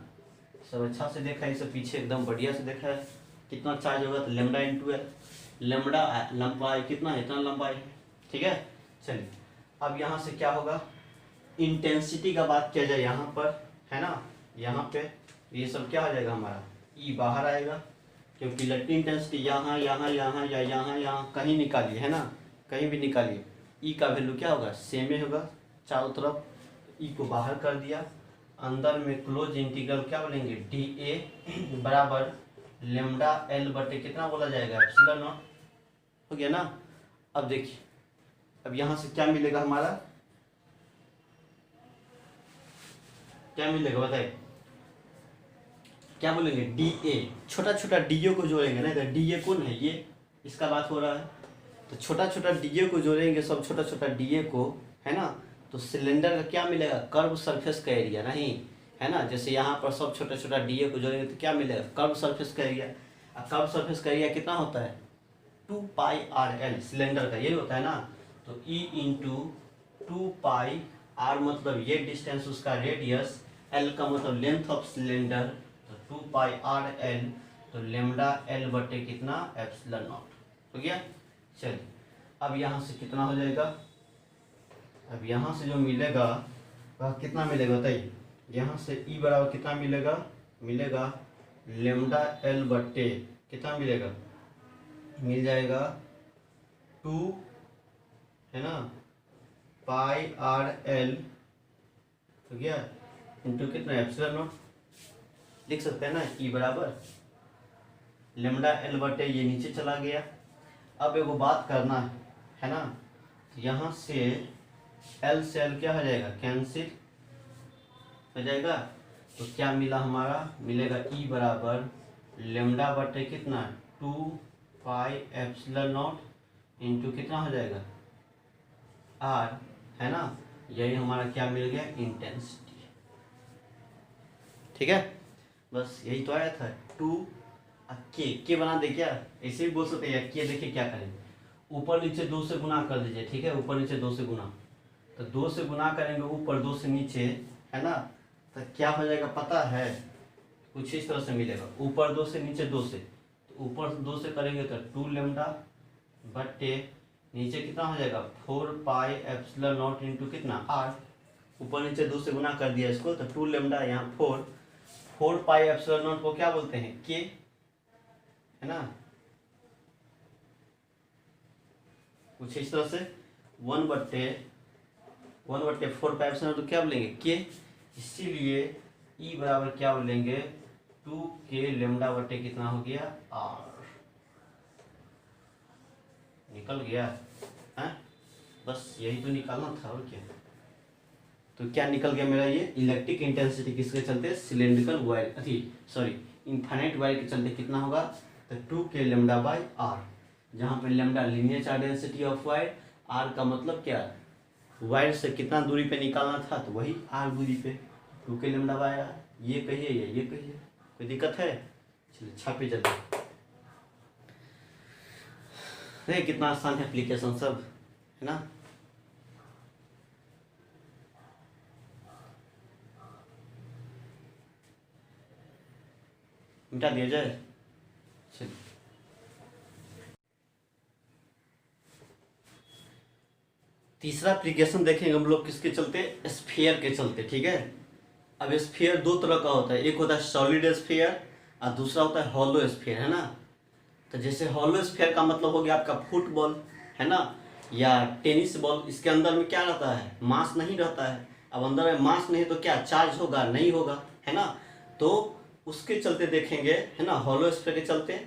सब अच्छा से देखा है, सब पीछे एकदम बढ़िया से देखा है, कितना चार्ज होगा, तो लेमडा इंटू एल, लेमडा लंबाई कितना है, इतना लंबाई है, ठीक है। चलिए अब यहाँ से क्या होगा, इंटेंसिटी का बात किया जाए यहाँ पर, है ना, यहाँ पे ये सब क्या हो जाएगा हमारा, ई बाहर आएगा, क्योंकि इलेक्ट्रिक इंटेंसिटी यहाँ यहाँ यहाँ या यहाँ यहाँ कहीं निकालिए, है ना, कहीं भी निकालिए, ई का वैल्यू क्या होगा सेम ही होगा चारों तरफ, ई को बाहर कर दिया, अंदर में क्लोज इंटीग्रल क्या बोलेंगे डी ए बराबर लेमडा एल बटे कितना बोला जाएगा एप्सिलॉन नॉट, हो गया ना। अब देखिए, अब यहाँ से क्या मिलेगा हमारा, क्या मिलेगा बताइए, क्या बोलेंगे डी ए, छोटा छोटा डी ए को जोड़ेंगे ना, इधर डी ए कौन है, ये इसका बात हो रहा है, तो छोटा छोटा डी ए को जोड़ेंगे, सब छोटा छोटा डी ए को, है ना, तो सिलेंडर का क्या मिलेगा कर्व सरफेस का एरिया नहीं, है ना, जैसे यहाँ पर सब छोटा छोटा डी ए को जोड़ेंगे तो क्या मिलेगा कर्व सरफेस का एरिया, और कर्व सरफेस का एरिया कितना होता है 2 पाई आर एल, सिलेंडर का ये होता है ना, तो ई इंटू 2 पाई आर मतलब ये डिस्टेंस उसका रेडियस, एल का मतलब लेंथ ऑफ सिलेंडर, तो 2 पाई आर एल, तो लेमडा एल बटे कितना एप्सिलॉन नॉट, हो गया। चलिए अब यहाँ से कितना हो जाएगा, अब यहाँ से जो मिलेगा वह कितना मिलेगा बताइए। यहाँ से ई बराबर कितना मिलेगा, मिलेगा लेमडा एल बट्टे कितना मिलेगा, मिल जाएगा 2 है ना पाई आर एल तो क्या इंटू कितना एप्सिलॉन नॉट लिख सकते हैं ना। ई बराबर लेमडा एल बटे ये नीचे चला गया। अब एगो बात करना है ना, यहाँ से एल क्या हो जाएगा, कैंसिल हो जाएगा। तो क्या मिला हमारा, मिलेगा ई बराबर लेमडा बटे कितना 2 पाई एप्सिलॉन नॉट इंटू कितना हो जाएगा आर, है ना। यही हमारा क्या मिल गया, इंटेंसिटी। ठीक है, बस यही तो आया था। 2 के बना दे क्या, ऐसे भी बोल सकते हैं। के देखिए क्या करें, ऊपर नीचे 2 से गुना कर दीजिए। ठीक है, ऊपर नीचे 2 से गुना, तो 2 से गुना करेंगे ऊपर 2 से नीचे, है ना। तो क्या हो जाएगा पता है, कुछ इस तरह से मिलेगा। ऊपर 2 से नीचे 2 से, तो ऊपर 2 से करेंगे तो 2 लेमडा बटे नीचे कितना हो जाएगा 4 पाई एप्सिलॉन नॉट इंटू कितना आर। ऊपर नीचे 2 से गुना कर दिया इसको, तो 2 लेमडा यहाँ 4 पाई एप्सिलॉन नॉट को क्या बोलते हैं के, है ना। कुछ इस तरह से 1 बट्टे 4 पाई एप्सिलॉन तो क्या बोलेंगे के। इसीलिए ई बराबर क्या बोलेंगे 2 के लेमडा बटे कितना हो गया आर। निकल गया है, बस यही तो निकालना था और क्या। तो क्या निकल गया मेरा, ये इलेक्ट्रिक इंटेंसिटी किसके चलते, सिलेंड्रिकल वायर इनफाइनाइट वायर के चलते कितना होगा, तो 2 के लेमडा बाई आर। जहाँ पे lambda linear charge density of wire, R का मतलब क्या, वायर से कितना दूरी पे निकालना था, तो वही आर दूरी पे 2 के लेमडा बाई आर। ये कहिए या ये कहिए, कोई दिक्कत है। चलिए छापे जल्दी। अरे कितना आसान है एप्लीकेशन सब, है ना। मिटा दिया जाए। चलिए तीसरा एप्लीकेशन देखेंगे हम लोग किसके चलते, स्फीयर के चलते। ठीक है, अब स्फीयर 2 तरह का होता है, एक होता है सॉलिड स्फीयर और दूसरा होता है हॉलो स्फीयर, है ना। तो जैसे हॉलो स्फीयर का मतलब हो गया आपका फुटबॉल, है ना, या टेनिस बॉल। इसके अंदर में क्या रहता है, मास नहीं रहता है। अब अंदर में मास नहीं तो क्या चार्ज होगा, नहीं होगा, है ना। तो उसके चलते देखेंगे, है ना, हॉलो स्फीयर के चलते।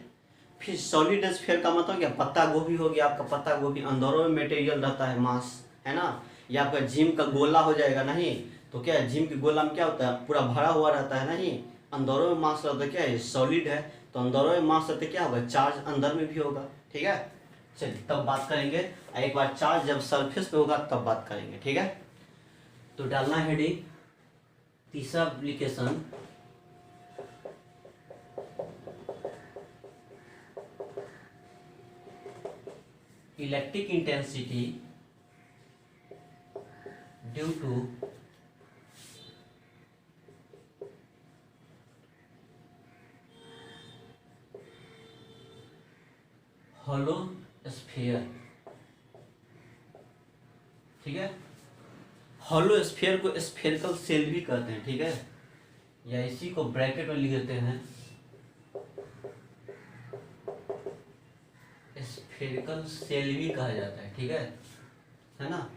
फिर सॉलिड स्फीयर का मतलब क्या, पत्ता गोभी हो गया आपका, पत्ता गोभी अंदरों में मटेरियल रहता है मास, है ना। या आपका जिम का गोला हो जाएगा, नहीं तो क्या है, जिम के गोला में क्या होता है, पूरा भरा हुआ रहता है, नहीं अंदरों में मास रहता है, क्या है सॉलिड है, तो अंदरों में मास रहते क्या होगा, चार्ज अंदर में भी होगा। ठीक है, चलिए तब बात करेंगे, एक बार चार्ज जब सरफेस पे होगा तब बात करेंगे। ठीक है, तो डालना हेडिंग तीसरा application, electric intensity due to hollow sphere. ठीक है, हॉलो स्फीयर को स्फेरिकल सेल भी कहते हैं। ठीक है, या इसी को ब्रैकेट में लिख देते हैं स्फेरिकल सेल भी कहा जाता है। ठीक है ना,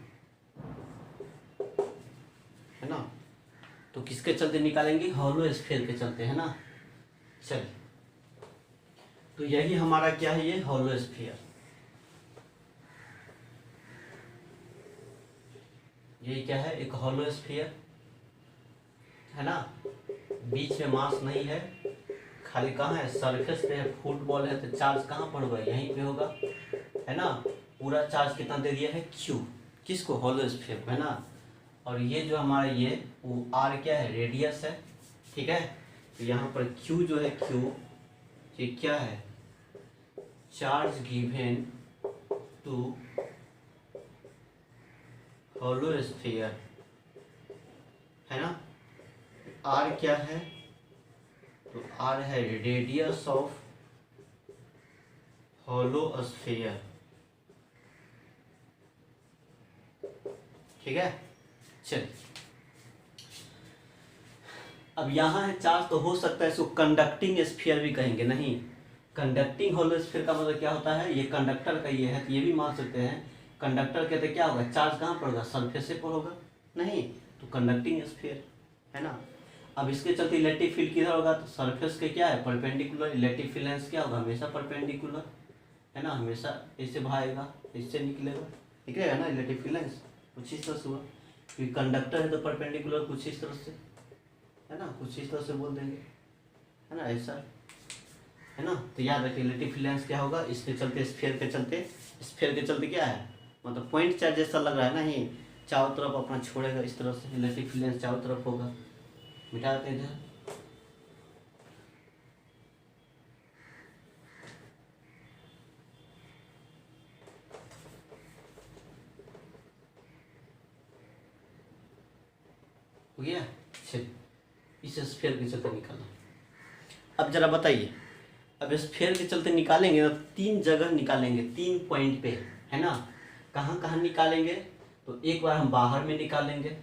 है ना। तो किसके चलते निकालेंगे, हॉलो स्फीयर के चलते, है ना। चलिए, तो यही हमारा क्या है, ये हॉलो स्फीयर। यही क्या है, एक हॉलो स्फीयर, है ना। बीच में मास नहीं है, खाली कहाँ है, सरफेस पे है। फुटबॉल है तो चार्ज कहाँ पर होगा, यहीं पे होगा, है ना। पूरा चार्ज कितना दे दिया है, क्यू, किसको, हॉलो स्फीयर को, है ना। और ये जो हमारा ये वो आर क्या है, रेडियस है। ठीक है, तो यहाँ पर क्यू जो है, क्यू ये क्या है, charge given to hollow sphere, है ना। आर क्या है, तो आर है रेडियस ऑफ हॉलो स्फीयर, ठीक है। चलिए, अब यहाँ है चार्ज, तो हो सकता है इसको कंडक्टिंग स्फीयर भी कहेंगे। नहीं, कंडक्टिंग होलो स्फीयर का मतलब क्या होता है, ये कंडक्टर का ये है, तो ये भी मान सकते हैं कंडक्टर कहते क्या होगा, चार्ज कहाँ पर होगा, सरफेस पर होगा। नहीं, तो कंडक्टिंग स्फीयर है ना। अब इसके चलते इलेक्ट्रिक फील्ड किधर होगा, तो सरफेस के क्या है, परपेंडिकुलर। इलेक्ट्रिक फील्ड लेंस क्या होगा, हमेशा परपेंडिकुलर है ना, हमेशा ऐसे भागेगा, इससे निकलेगा ना इलेक्ट्रिक फील्ड लेंस, कुछ इस तरह से हुआ। क्योंकि कंडक्टर है तो परपेंडिकुलर कुछ इस तरह से है ना, कुछ इस तरह से बोल देंगे, है ना, ऐसा है ना। तो याद रखिए इलेक्ट्रिक फील्ड लेंस क्या होगा, इसके चलते स्फीयर के चलते क्या है, मतलब पॉइंट चार्ज जैसा लग रहा है ना, ही चारों तरफ अपना छोड़ेगा इस तरह से, इलेक्ट्रिक फील्ड लेंस चारों तरफ होगा। मिटा देते हैं इधर। हो गया। चलिए, इस स्फीयर के चलते निकालना। अब जरा बताइए, अब स्फीयर के चलते निकालेंगे ना, 3 जगह निकालेंगे, 3 पॉइंट पे, है ना। कहाँ कहाँ निकालेंगे, तो एक बार हम बाहर में निकालेंगे,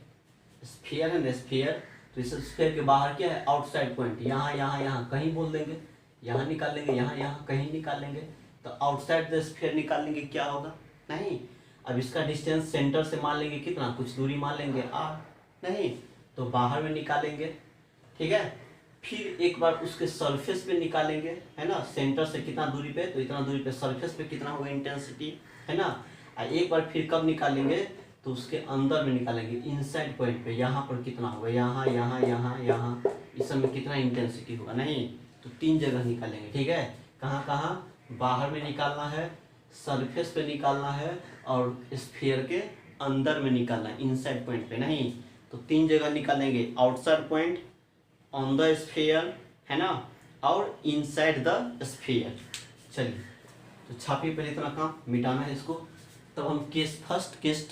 स्फीयर है ना स्फीयर, तो इस स्फीयर के बाहर क्या है, आउटसाइड पॉइंट, यहाँ यहाँ यहाँ कहीं बोल देंगे, यहाँ निकालेंगे, यहाँ यहाँ कहीं निकालेंगे। तो आउटसाइड द स्फीयर निकालेंगे क्या होगा, नहीं, अब इसका डिस्टेंस सेंटर से मान लेंगे कितना, कुछ दूरी मान लेंगे r, नहीं, तो बाहर में निकालेंगे, ठीक है। फिर एक बार उसके सरफेस पे निकालेंगे, है ना, सेंटर से कितना दूरी पे, तो इतना दूरी पे सरफेस पे कितना होगा इंटेंसिटी, है ना। और एक बार फिर कब निकालेंगे, तो उसके अंदर में निकालेंगे, इनसाइड पॉइंट पे, यहाँ पर कितना होगा, यहाँ यहाँ यहाँ यहाँ, इस सब में कितना इंटेंसिटी होगा, नहीं, तो 3 जगह निकालेंगे, ठीक है। कहाँ कहाँ, बाहर में निकालना है, सरफेस पे निकालना है, और स्फीयर के अंदर में निकालना है, इनसाइड पॉइंट पे, नहीं, तो 3 जगह निकालेंगे, outside point, on the sphere, है ना, और इनसाइड द स्फीयर। चलिए, तो छापिए पहले इतना काम, मिटाना है इसको, तब हम case first, case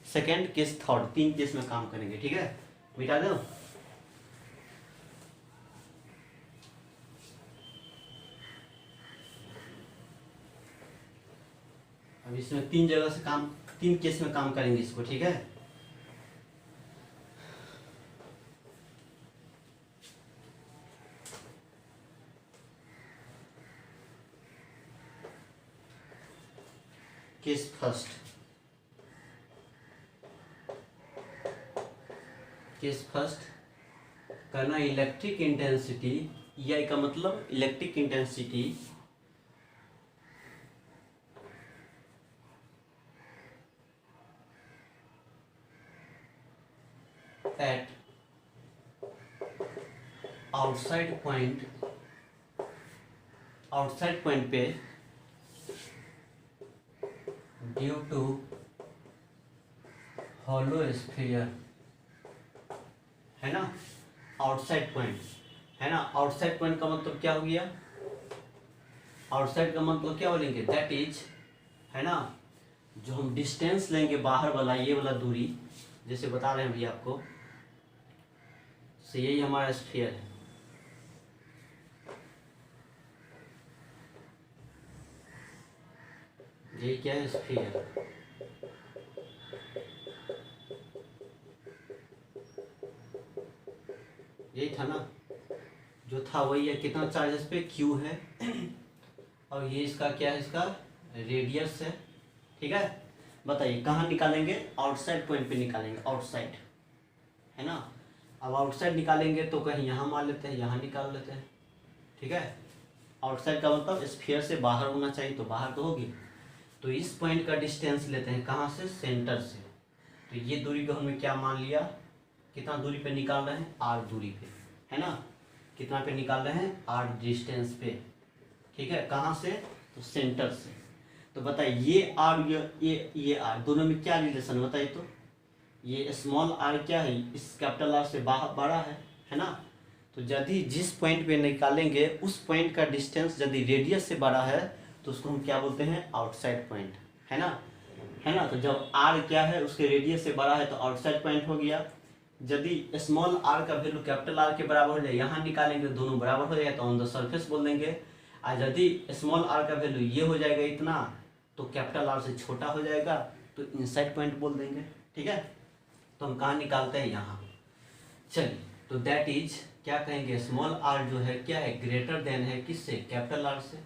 second, case third, 3 case में काम करेंगे, ठीक है। मिटा दो। अब इसमें 3 जगह से काम, 3 केस में काम करेंगे इसको, ठीक है। केस फर्स्ट, करना इलेक्ट्रिक इंटेंसिटी, या का मतलब electric intensity eight outside point पे ड्यू टू हॉलो स्फीयर, है ना, आउटसाइड पॉइंट, है ना। आउटसाइड पॉइंट का मतलब क्या हो गया, आउटसाइड का मतलब क्या बोलेंगे, दैट इज, है ना, जो हम डिस्टेंस लेंगे बाहर वाला, ये वाला दूरी, जैसे बता रहे हैं भैया आपको, तो यही हमारा स्फीयर है, यही क्या है, स्फीयर। यही था ना, जो था वही है, कितना चार्ज इस पे, Q है, और ये इसका क्या है, इसका रेडियस है, ठीक है। बताइए कहाँ निकालेंगे, आउटसाइड पॉइंट पे निकालेंगे, आउटसाइड, है ना। अब आउटसाइड निकालेंगे तो कहीं यहाँ मान लेते हैं, यहाँ निकाल लेते हैं, ठीक है। आउटसाइड का मतलब स्फीयर से बाहर होना चाहिए, तो बाहर तो होगी, तो इस पॉइंट का डिस्टेंस लेते हैं, कहाँ से, सेंटर से। तो ये दूरी को हमने क्या मान लिया, कितना दूरी पे निकाल रहे हैं, r दूरी पे, है ना, कितना पे निकाल रहे हैं, r डिस्टेंस पे, ठीक है। कहाँ से, तो सेंटर से। तो बताइए ये r, ये r दोनों में क्या रिलेशन, बताइए तो। ये स्मॉल r क्या है, इस कैपिटल R से बड़ा है ना। तो यदि जिस पॉइंट पे निकालेंगे उस पॉइंट का डिस्टेंस यदि रेडियस से बड़ा है, तो उसको हम क्या बोलते हैं, आउटसाइड पॉइंट, है ना, है ना। तो जब r क्या है, उसके रेडियस से बड़ा है, तो आउटसाइड पॉइंट हो गया। यदि स्मॉल r का वैल्यू कैपिटल R के बराबर हो जाए, यहाँ निकालेंगे दोनों बराबर हो जाए, तो ऑन द सरफेस बोल देंगे। और यदि स्मॉल r का वैल्यू ये हो जाएगा इतना, तो कैपिटल R से छोटा हो जाएगा, तो इनसाइड पॉइंट बोल देंगे, ठीक है। तो हम कहाँ निकालते हैं, यहाँ। चलिए, तो दैट इज क्या कहेंगे, स्मॉल आर जो है क्या है, ग्रेटर देन है किससे, कैपिटल आर से।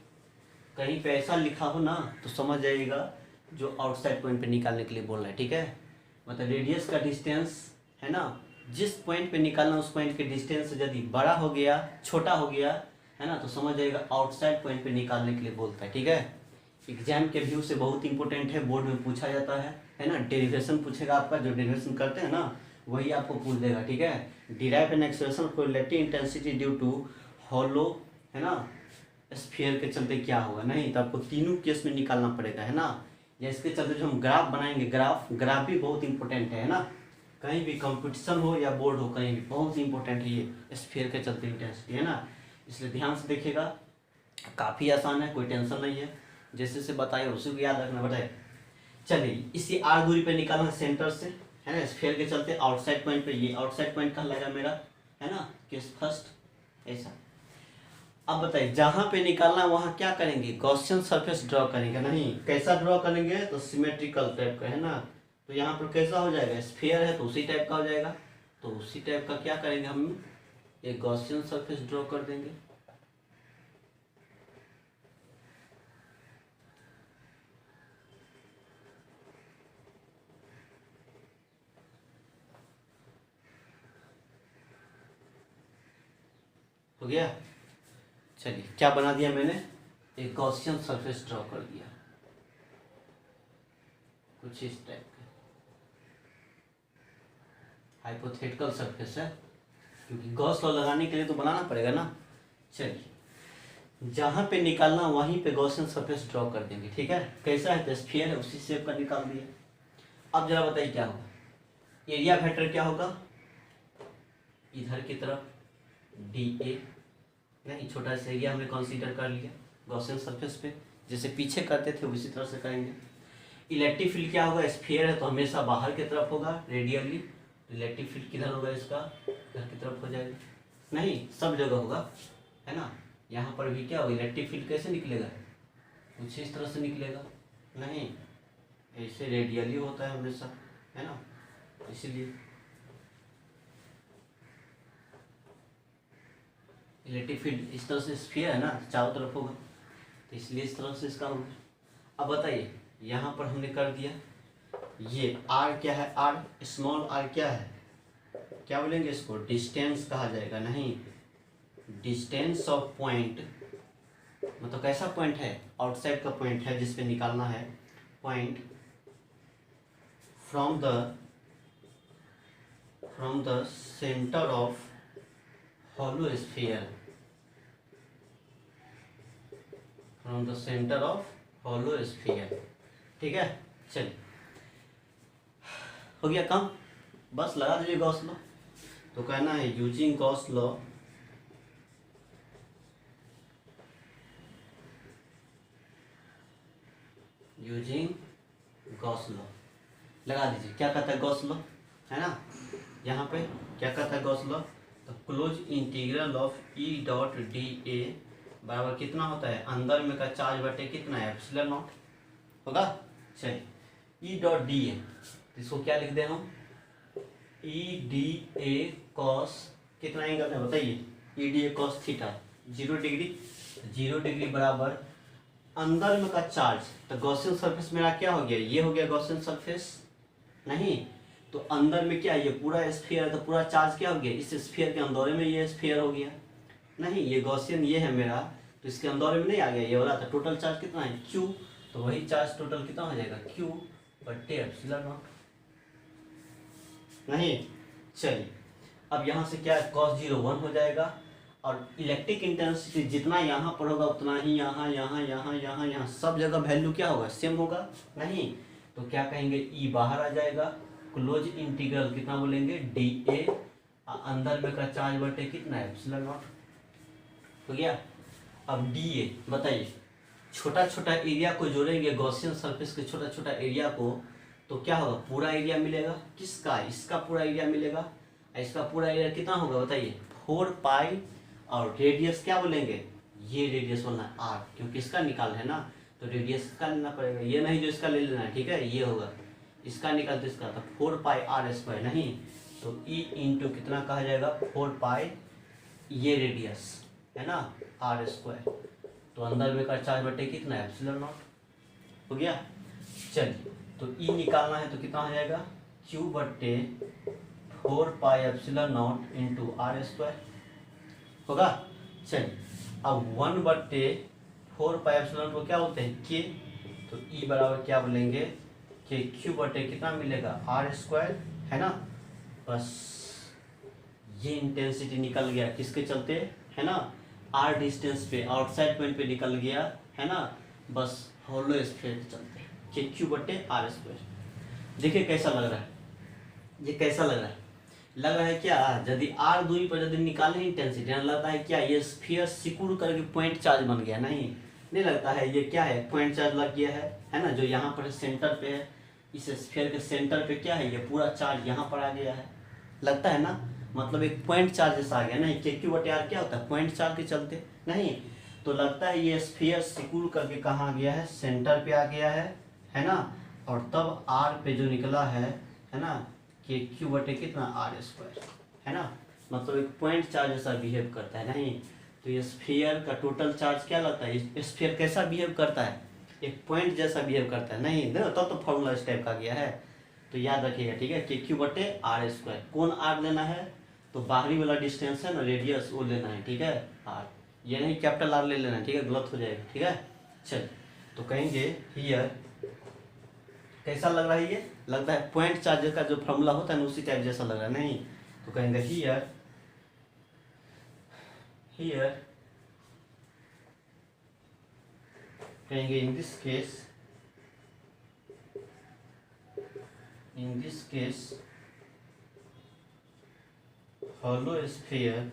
कहीं पे ऐसा लिखा हो ना तो समझ जाइएगा जो आउटसाइड पॉइंट पे निकालने के लिए बोल रहा है, ठीक है। मतलब रेडियस का डिस्टेंस है ना, जिस पॉइंट पे निकालना उस पॉइंट के डिस्टेंस से यदि बड़ा हो गया, छोटा हो गया है ना, तो समझ जाइएगा आउटसाइड पॉइंट पे निकालने के लिए बोलता है, ठीक है। एग्जाम के व्यू से बहुत इंपॉर्टेंट है, बोर्ड में पूछा जाता है ना। डेरिवेशन पूछेगा आपका, जो डेरिवेशन करते हैं ना वही आपको पूछ देगा, ठीक है। Derive an expression for relative intensity due to hollow है ना स्फीयर के चलते क्या होगा, नहीं तो आपको तीनों केस में निकालना पड़ेगा, है ना। या इसके चलते जो हम ग्राफ बनाएंगे, ग्राफ भी बहुत इंपॉर्टेंट है ना। कहीं भी कंपटीशन हो या बोर्ड हो, कहीं भी बहुत इंपॉर्टेंट है ये स्फीयर के चलते इंटेंसिटी, है ना। इसलिए ध्यान से देखिएगा, काफ़ी आसान है, कोई टेंशन नहीं है। जैसे से बताए उसी को याद रखना बताए। चलिए, इसी आर दूरी पे निकालना सेंटर से, है ना, स्फीयर के चलते आउटसाइड पॉइंट पे। ये आउटसाइड पॉइंट कहलाएगा मेरा, है ना, केस फर्स्ट ऐसा। अब बताइए, जहाँ पे निकालना वहाँ क्या करेंगे, गॉसियन सरफेस ड्रॉ करेंगे, नहीं कैसा ड्रॉ करेंगे, तो सिमेट्रिकल टाइप का, है ना। तो यहाँ पर कैसा हो जाएगा, स्फीयर है तो उसी टाइप का हो जाएगा। तो उसी टाइप का क्या करेंगे हम, एक गॉसियन सरफेस ड्रॉ कर देंगे। हो गया। चलिए, क्या बना दिया मैंने, एक गॉसियन सरफेस ड्रॉ कर दिया कुछ इस टाइप का। हाइपोथेटिकल सरफेस है, क्योंकि गॉस लॉ लगाने के लिए तो बनाना पड़ेगा ना। चलिए, जहाँ पे निकालना वहीं पे गॉसियन सरफेस ड्रॉ कर देंगे, ठीक है। कैसा है, तो स्फीयर है उसी शेप का निकाल दिया। अब जरा बताइए क्या होगा, एरिया वेक्टर क्या होगा, इधर की तरफ डी ए, नहीं छोटा सा एरिया हमने कंसीडर कर लिया गॉसियन सरफेस पे, जैसे पीछे करते थे उसी तरह से करेंगे। इलेक्ट्रिक फील्ड क्या होगा, स्फीयर है तो हमेशा बाहर की तरफ होगा रेडियली। इलेक्ट्रिक फील्ड किधर होगा, इसका इधर की तरफ हो जाएगा, नहीं सब जगह होगा, है ना। यहाँ पर भी क्या होगा, इलेक्ट्रिक फील्ड कैसे निकलेगा, कुछ इस तरह से निकलेगा, नहीं ऐसे रेडियली होता है हमेशा, है ना। इसीलिए इलेक्ट्रिक फील्ड इस तरह से स्फीयर है ना, चारों तरफ होगा, तो इसलिए इस तरह से इसका होगा। अब बताइए, यहाँ पर हमने कर दिया, ये आर क्या है, आर स्मॉल आर क्या है, क्या बोलेंगे इसको, डिस्टेंस कहा जाएगा, नहीं डिस्टेंस ऑफ पॉइंट, मतलब कैसा पॉइंट है, आउटसाइड का पॉइंट है जिसपे निकालना है, point from the centre of hollow sphere, from the center of hollow sphere, ठीक है। चलिए, हो गया काम, बस लगा दीजिए गॉस लॉ। तो कहना है using Gauss law, using Gauss law लगा दीजिए। क्या कहता है गॉस लॉ, है ना, यहाँ पे क्या कहता है गॉस लॉ, तो close integral of E dot D ए बराबर कितना होता है, अंदर में का चार्ज बटे कितना है, एप्सिलॉन नॉट होगा। चलिए, ई डॉट डी ए, इसको क्या लिख दें हम, ई डी ए कॉस कितना एंगल है बताइए, ई D A cos theta 0 degree, 0 degree बराबर अंदर में का चार्ज, तो गॉसियन सरफेस मेरा क्या हो गया, ये हो गया गॉसियन सरफेस, नहीं तो अंदर में क्या, ये पूरा स्फीयर है तो पूरा चार्ज क्या हो गया, इस स्फीयर के अंदर में ये स्फीयर हो गया, नहीं ये गॉसियन ये है मेरा, तो इसके अंदर में नहीं आ गया ये वाला, तो टोटल चार्ज कितना है Q, तो वही चार्ज टोटल कितना हो जाएगा Q बट्टे एप्सिलॉन नॉट, नहीं। चलिए, अब यहाँ से क्या cos 0 1 हो जाएगा, और इलेक्ट्रिक इंटेंसिटी जितना यहाँ पर होगा उतना ही यहाँ यहाँ यहाँ यहाँ यहाँ सब जगह वैल्यू क्या होगा, सेम होगा, नहीं तो क्या कहेंगे ई बाहर आ जाएगा, क्लोज इंटीग्रल कितना बोलेंगे डी ए, अंदर में का चार्ज बटे कितना है एप्सिलॉन नॉट, हो गया। अब डी ए बताइए, छोटा छोटा एरिया को जोड़ेंगे गॉसियन सरफेस के छोटा छोटा एरिया को, तो क्या होगा, पूरा एरिया मिलेगा, किसका, इसका पूरा एरिया मिलेगा, इसका पूरा एरिया कितना होगा बताइए 4 पाई, और रेडियस क्या बोलेंगे, ये रेडियस बोलना है r, क्योंकि इसका निकाल है ना, तो रेडियस का लेना पड़ेगा, ये नहीं जो इसका ले लेना है, ठीक है, ये होगा इसका निकल तो इसका, तो 4πr², नहीं तो ई इंटू कितना कहा जाएगा 4π, ये रेडियस है ना r², तो अंदर में का चार्ज बटे कितना है ε0 हो गया। चलिए तो ई निकालना है तो कितना हो जाएगा q बटे 4πε0 इंटू r² होगा। चलिए अब 1/4πε0 को क्या बोलते हैं k, तो ई बराबर क्या बोलेंगे कि q बटे कितना मिलेगा r², है ना। बस ये इंटेंसिटी निकल गया किसके चलते, है ना, r डिस्टेंस पे आउटसाइड पॉइंट पे निकल गया, है ना, बस होलो स्फीयर के चलते कि q बटे r²। देखिए कैसा लग रहा है, ये कैसा लग रहा है क्या, यदि r दूरी पर यदि निकाले इंटेंसिटी लगता है क्या ये स्फीयर सिकुड़ करके पॉइंट चार्ज बन गया, नहीं लगता है, ये क्या है पॉइंट चार्ज लग गया है ना, जो यहाँ पर सेंटर पे है, इस स्फीयर के सेंटर पे क्या है ये पूरा चार्ज यहाँ पर आ गया है, लगता है ना, मतलब एक पॉइंट चार्ज जैसा आ गया, नहीं के क्यू बटे आर क्या होता है पॉइंट चार्ज के चलते, नहीं तो लगता है ये स्फीयर सिकुड़ करके कहाँ आ गया है सेंटर पे आ गया है ना, और तब आर पे जो निकला है ना कि क्यू बटे कितना r², है ना, मतलब एक पॉइंट चार्ज जैसा बिहेव करता है, नहीं तो ये स्फीयर का टोटल चार्ज क्या लगता है, स्फीयर कैसा बिहेव करता है एक पॉइंट जैसा बिहेव करता है, नहीं ना, तब तो फॉर्मूला इस टाइप का गया है, तो याद रखिएगा ठीक है कि क्यू बटे r², कौन r लेना है तो बाहरी वाला डिस्टेंस है ना रेडियस वो लेना है, ठीक है r, ये नहीं कैपिटल R ले लेना है, ठीक है गलत हो जाएगा, ठीक है। चल तो कहेंगे हियर कैसा लग रहा है, ये लगता है पॉइंट चार्ज का जो फॉर्मूला होता है ना उसी टाइप जैसा लग रहा है, नहीं तो कहेंगे हियर कहेंगे in this case hollow sphere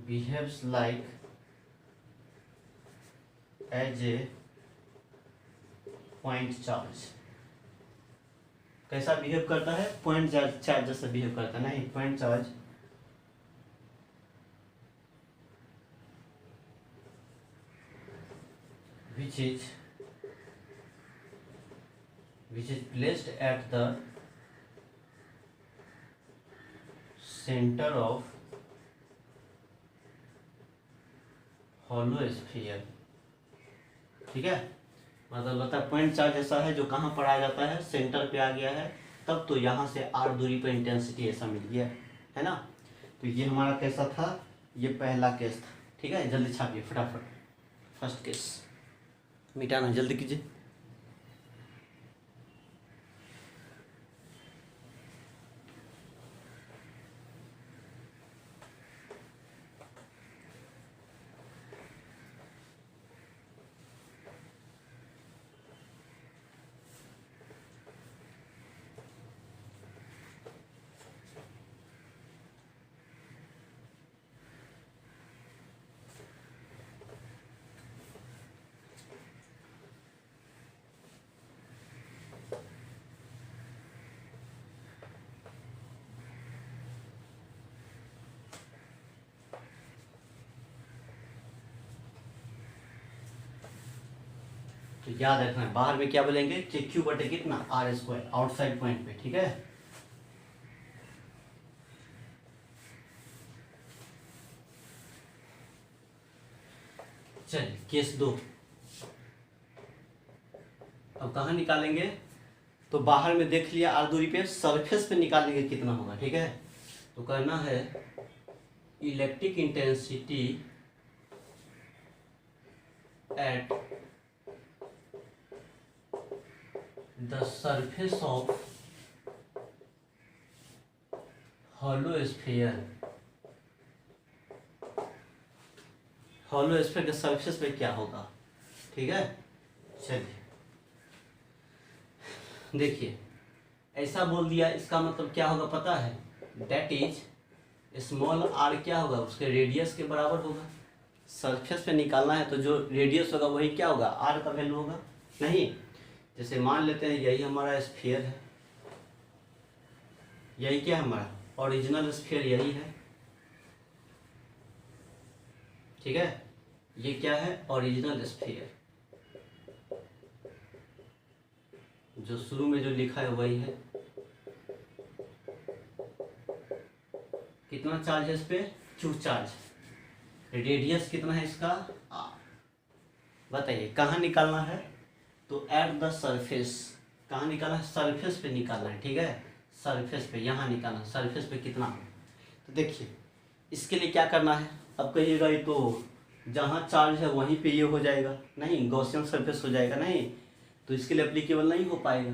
behaves like as a point charge, कैसा बिहेव करता है पॉइंट चार्ज जैसा बिहेव करता है, नहीं point charge which is placed at the center of hollow sphere, ठीक है, मतलब लगता है पॉइंट चार्ज ऐसा है जो कहाँ पर आ जाता है सेंटर पे आ गया है, तब तो यहाँ से r दूरी पर इंटेंसिटी ऐसा मिल गया है ना। तो ये हमारा कैसा था, ये पहला केस था, ठीक है, जल्दी छापिए फटाफट, फर्स्ट केस मिटाना जल्दी कीजिए। तो याद रखना है बाहर में क्या बोलेंगे कि क्यू बटे कितना r² आउटसाइड पॉइंट पे, ठीक है। चलिए केस 2, अब कहाँ निकालेंगे, तो बाहर में देख लिया r दूरी पे, सरफेस पे निकालेंगे कितना होगा, ठीक है। तो करना है electric intensity eight the surface of hollow sphere, hollow sphere के सरफेस पे क्या होगा, ठीक है। चलिए देखिए ऐसा बोल दिया, इसका मतलब क्या होगा पता है, दैट इज स्मॉल r क्या होगा उसके रेडियस के बराबर होगा, सरफेस पे निकालना है तो जो रेडियस होगा वही क्या होगा r का वैल्यू होगा, नहीं जैसे मान लेते हैं यही हमारा स्फीयर है, यही क्या है हमारा ओरिजिनल स्फीयर यही है, ठीक है, ये क्या है ओरिजिनल स्फीयर, जो शुरू में जो लिखा है वही है। कितना चार्ज है इस पे? Q charge. रेडियस कितना है इसका? आर। बताइए कहाँ निकालना है? तो एट द सरफेस। कहाँ निकालना है? सरफेस पे निकालना है, ठीक है, सरफेस पे, यहाँ निकालना, सरफेस पे कितना हो। तो देखिए इसके लिए क्या करना है, अब कहिएगा ये तो जहाँ चार्ज है वहीं पे ये हो जाएगा, नहीं गॉसियन सरफेस हो जाएगा, नहीं तो इसके लिए एप्लीकेबल नहीं हो पाएगा।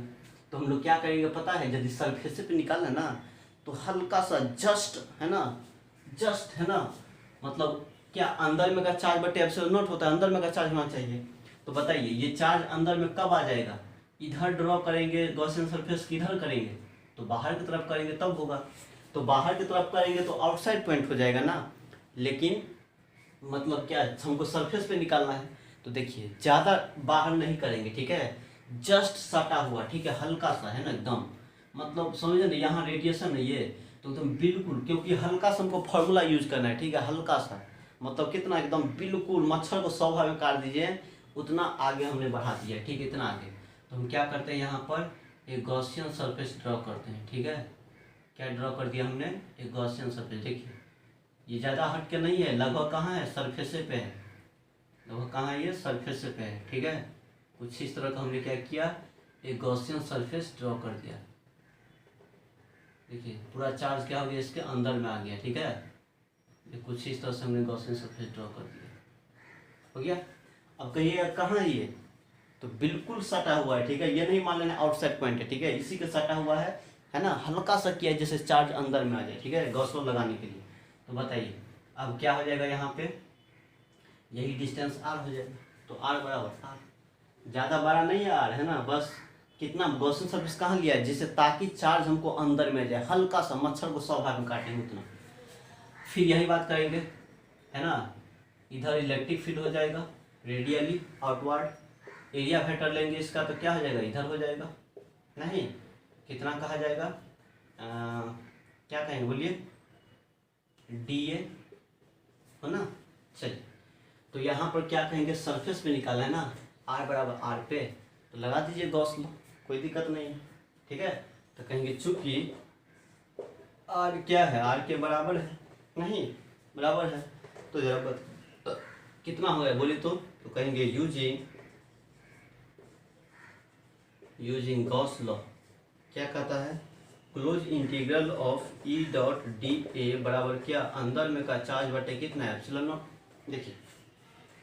तो हम लोग क्या करेंगे पता है, यदि सरफेस पे निकालना ना तो हल्का सा जस्ट है ना, जस्ट है ना, मतलब क्या अंदर में का चार्ज बटे एप्सिलॉन नॉट होता है, अंदर में का चार्ज होना चाहिए। तो बताइए ये चार्ज अंदर में कब आ जाएगा? इधर ड्रॉ करेंगे गॉसियन सरफेस, किधर करेंगे? तो बाहर की तरफ करेंगे तब होगा। तो बाहर की तरफ करेंगे तो आउटसाइड पॉइंट हो जाएगा ना, लेकिन मतलब क्या हमको सरफेस पे निकालना है। तो देखिए ज़्यादा बाहर नहीं करेंगे, ठीक है, जस्ट सटा हुआ, ठीक है, हल्का सा है ना एकदम, मतलब समझे ना, यहाँ रेडिएशन है ये तो एकदम बिल्कुल, क्योंकि हल्का सा हमको फॉर्मूला यूज करना है, ठीक है, हल्का सा मतलब कितना, एकदम बिल्कुल मच्छर को 100 भाग में काट दीजिए उतना आगे हमने बढ़ा दिया, ठीक है, इतना आगे। तो हम क्या करते हैं यहाँ पर एक गॉसियन सरफेस ड्रॉ करते हैं, ठीक है, क्या ड्रॉ कर दिया हमने? एक गॉसियन सरफेस। देखिए ये ज़्यादा हट के नहीं है, लगभग कहाँ है? सरफेस पे है, लगभग कहाँ है? ये सरफेस पे है, ठीक है। कुछ इस तरह का हमने क्या किया, एक गॉसियन सरफेस ड्रॉ कर दिया। देखिए पूरा चार्ज क्या हो गया, इसके अंदर में आ गया, ठीक है, ये कुछ इस तरह से हमने गॉसियन सरफेस ड्रॉ कर दिया, हो गया। अब कहिए कहाँ है ये? तो बिल्कुल सटा हुआ है, ठीक है, ये नहीं मान लेना आउटसाइड पॉइंट है, ठीक है, इसी के सटा हुआ है ना, हल्का सा किया जैसे चार्ज अंदर में आ जाए, ठीक है, गॉस लगाने के लिए। तो बताइए अब क्या हो जाएगा यहाँ पे, यही डिस्टेंस आर हो जाएगा। तो आर बराबर आर, ज़्यादा बड़ा नहीं है आर, है ना, बस कितना गॉसियन सरफेस कहाँ लिया है, जिससे ताकि चार्ज हमको अंदर में जाए, हल्का सा मच्छर को 100 भाग में काटेंगे उतना। फिर यही बात करेंगे, है ना, इधर इलेक्ट्रिक फील्ड हो जाएगा रेडियली आउटवर्ड, एरिया वेक्टर लेंगे इसका तो क्या हो जाएगा, इधर हो जाएगा, नहीं कितना कहा जाएगा, क्या कहेंगे बोलिए, डी ए हो ना। चलिए तो यहाँ पर क्या कहेंगे, सरफेस पे निकाला है ना, आर बराबर आर पे, तो लगा दीजिए गॉस लॉ, कोई दिक्कत नहीं है, ठीक है। तो कहेंगे चूंकि आर क्या है, आर के बराबर है, नहीं बराबर है, तो जरा कितना हो गया बोलिए, तो कहेंगे यूजिंग गॉस लॉ क्या कहता है, close integral of E dot D ए बराबर क्या, अंदर में का चार्ज बटे कितना है, एप्सिलॉन नॉट। देखिए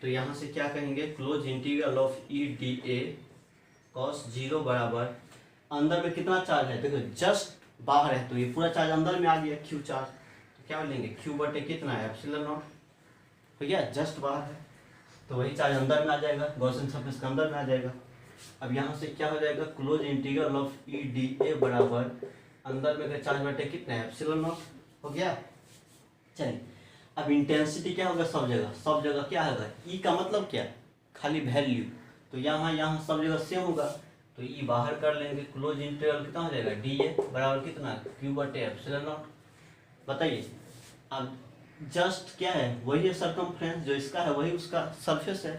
तो यहाँ से क्या कहेंगे, close integral of E D A cos 0 बराबर अंदर में कितना चार्ज है, देखो जस्ट बाहर है तो ये पूरा चार्ज अंदर में आ गया, क्यू चार्ज, तो क्या लेंगे, क्यू बटे कितना है, एप्सिलॉन नॉट, हो गया, जस्ट बाहर है तो वही चार्ज अंदर में आ जाएगा, गॉसियन सरफेस के अंदर में आ जाएगा। अब यहाँ से क्या हो जाएगा, close integral of E D ए बराबर अंदर में का चार्ज बटे कितना है, एप्सिलॉन नॉट, हो गया। चलिए अब इंटेंसिटी क्या होगा, सब जगह क्या होगा, ई का मतलब क्या, खाली वैल्यू, तो यहाँ सब जगह सेम होगा, तो ई बाहर कर लेंगे, क्लोज इंटीग्रल कितना हो जाएगा, डी ए बराबर कितना, क्यू बटे एप्सिलॉन नॉट। बताइए अब जस्ट क्या है, वही है सर्कमफ्रेंस, जो इसका है वही उसका सरफेस है,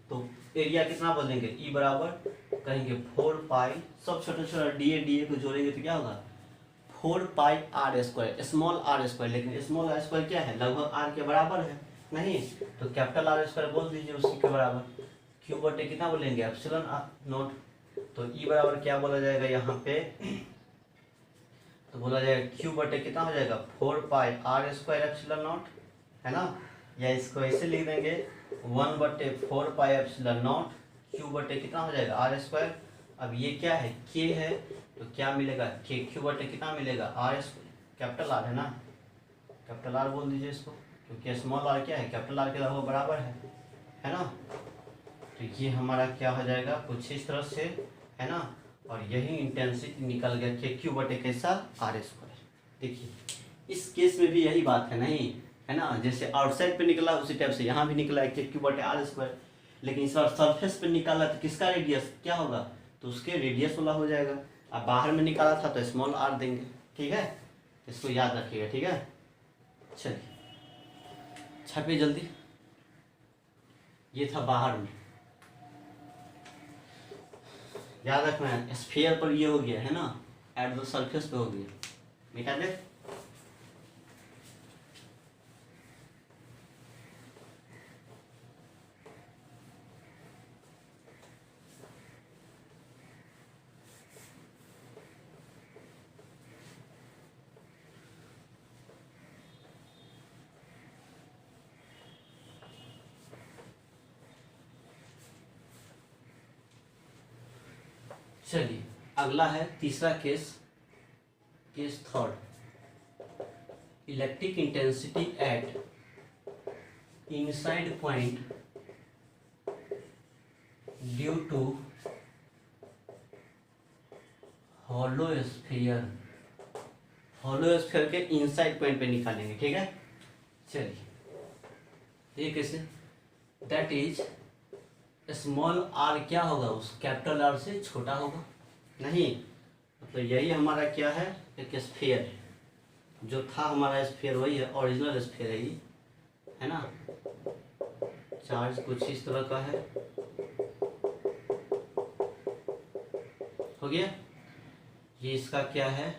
तो एरिया कितना बोलेंगे, ई बराबर कहेंगे 4 पाई, सब छोटा छोटा डी ए को जोड़ेंगे तो क्या होगा, 4 pi R square, small R square, लेकिन स्मॉल आर स्क्वायर क्या है, लगभग आर के बराबर है, नहीं तो कैपिटल आर स्क्वायर बोल दीजिए उसी के बराबर, क्यू बटे कितना बोलेंगे, एप्सिलॉन नॉट। तो ई बराबर क्या बोला जाएगा यहाँ पे, तो बोला जाएगा क्यू बटे कितना हो जाएगा, 4 pi R square epsilon not, है ना, या इसको ऐसे लिख देंगे 1 बटे 4 पाई एप्सिलॉन नॉट, क्यू बटे कितना हो जाएगा, आर स्क्वायर। अब ये क्या है, के है, तो क्या मिलेगा, के क्यू बटे कितना मिलेगा, आर स्क्वायर, कैपिटल आर है ना, कैपिटल आर बोल दीजिए इसको, क्योंकि स्मॉल आर क्या है, कैपिटल आर के लगभग बराबर है ना। तो ये हमारा क्या हो जाएगा, कुछ इस तरह से, है ना, और यही इंटेंसिटी निकल गया के क्यू बटे कैसा, आर स्क्वायर। देखिए इस केस में भी यही बात है, नहीं है ना, जैसे आउटसाइड पे निकला उसी टाइप से यहाँ भी निकला है के क्यू बटे आर स्क्वायर, लेकिन इस बार सरफेस पे निकाला तो किसका रेडियस क्या होगा, तो उसके रेडियस वाला हो जाएगा। अब बाहर में निकाला था तो स्मॉल आर देंगे, ठीक है, इसको याद रखिएगा, ठीक है। चलिए छापिए जल्दी, ये था बाहर में, याद रखना है, स्फीयर पर ये हो गया है ना, एट द सरफेस पे हो गया, मिटा दे। चलिए अगला है तीसरा case, case third, electric intensity at inside point due to hollow sphere. Hollow sphere के इनसाइड पॉइंट पे निकालेंगे, ठीक है। चलिए ये कैसे, दैट इज स्मॉल आर क्या होगा, उस कैपिटल आर से छोटा होगा नहीं, मतलब यही हमारा क्या है, एक स्फीयर है, जो था हमारा स्फीयर वही है, ओरिजिनल स्फीयर है ये, है ना। चार्ज कुछ इस तरह का है, हो गया। ये इसका क्या है,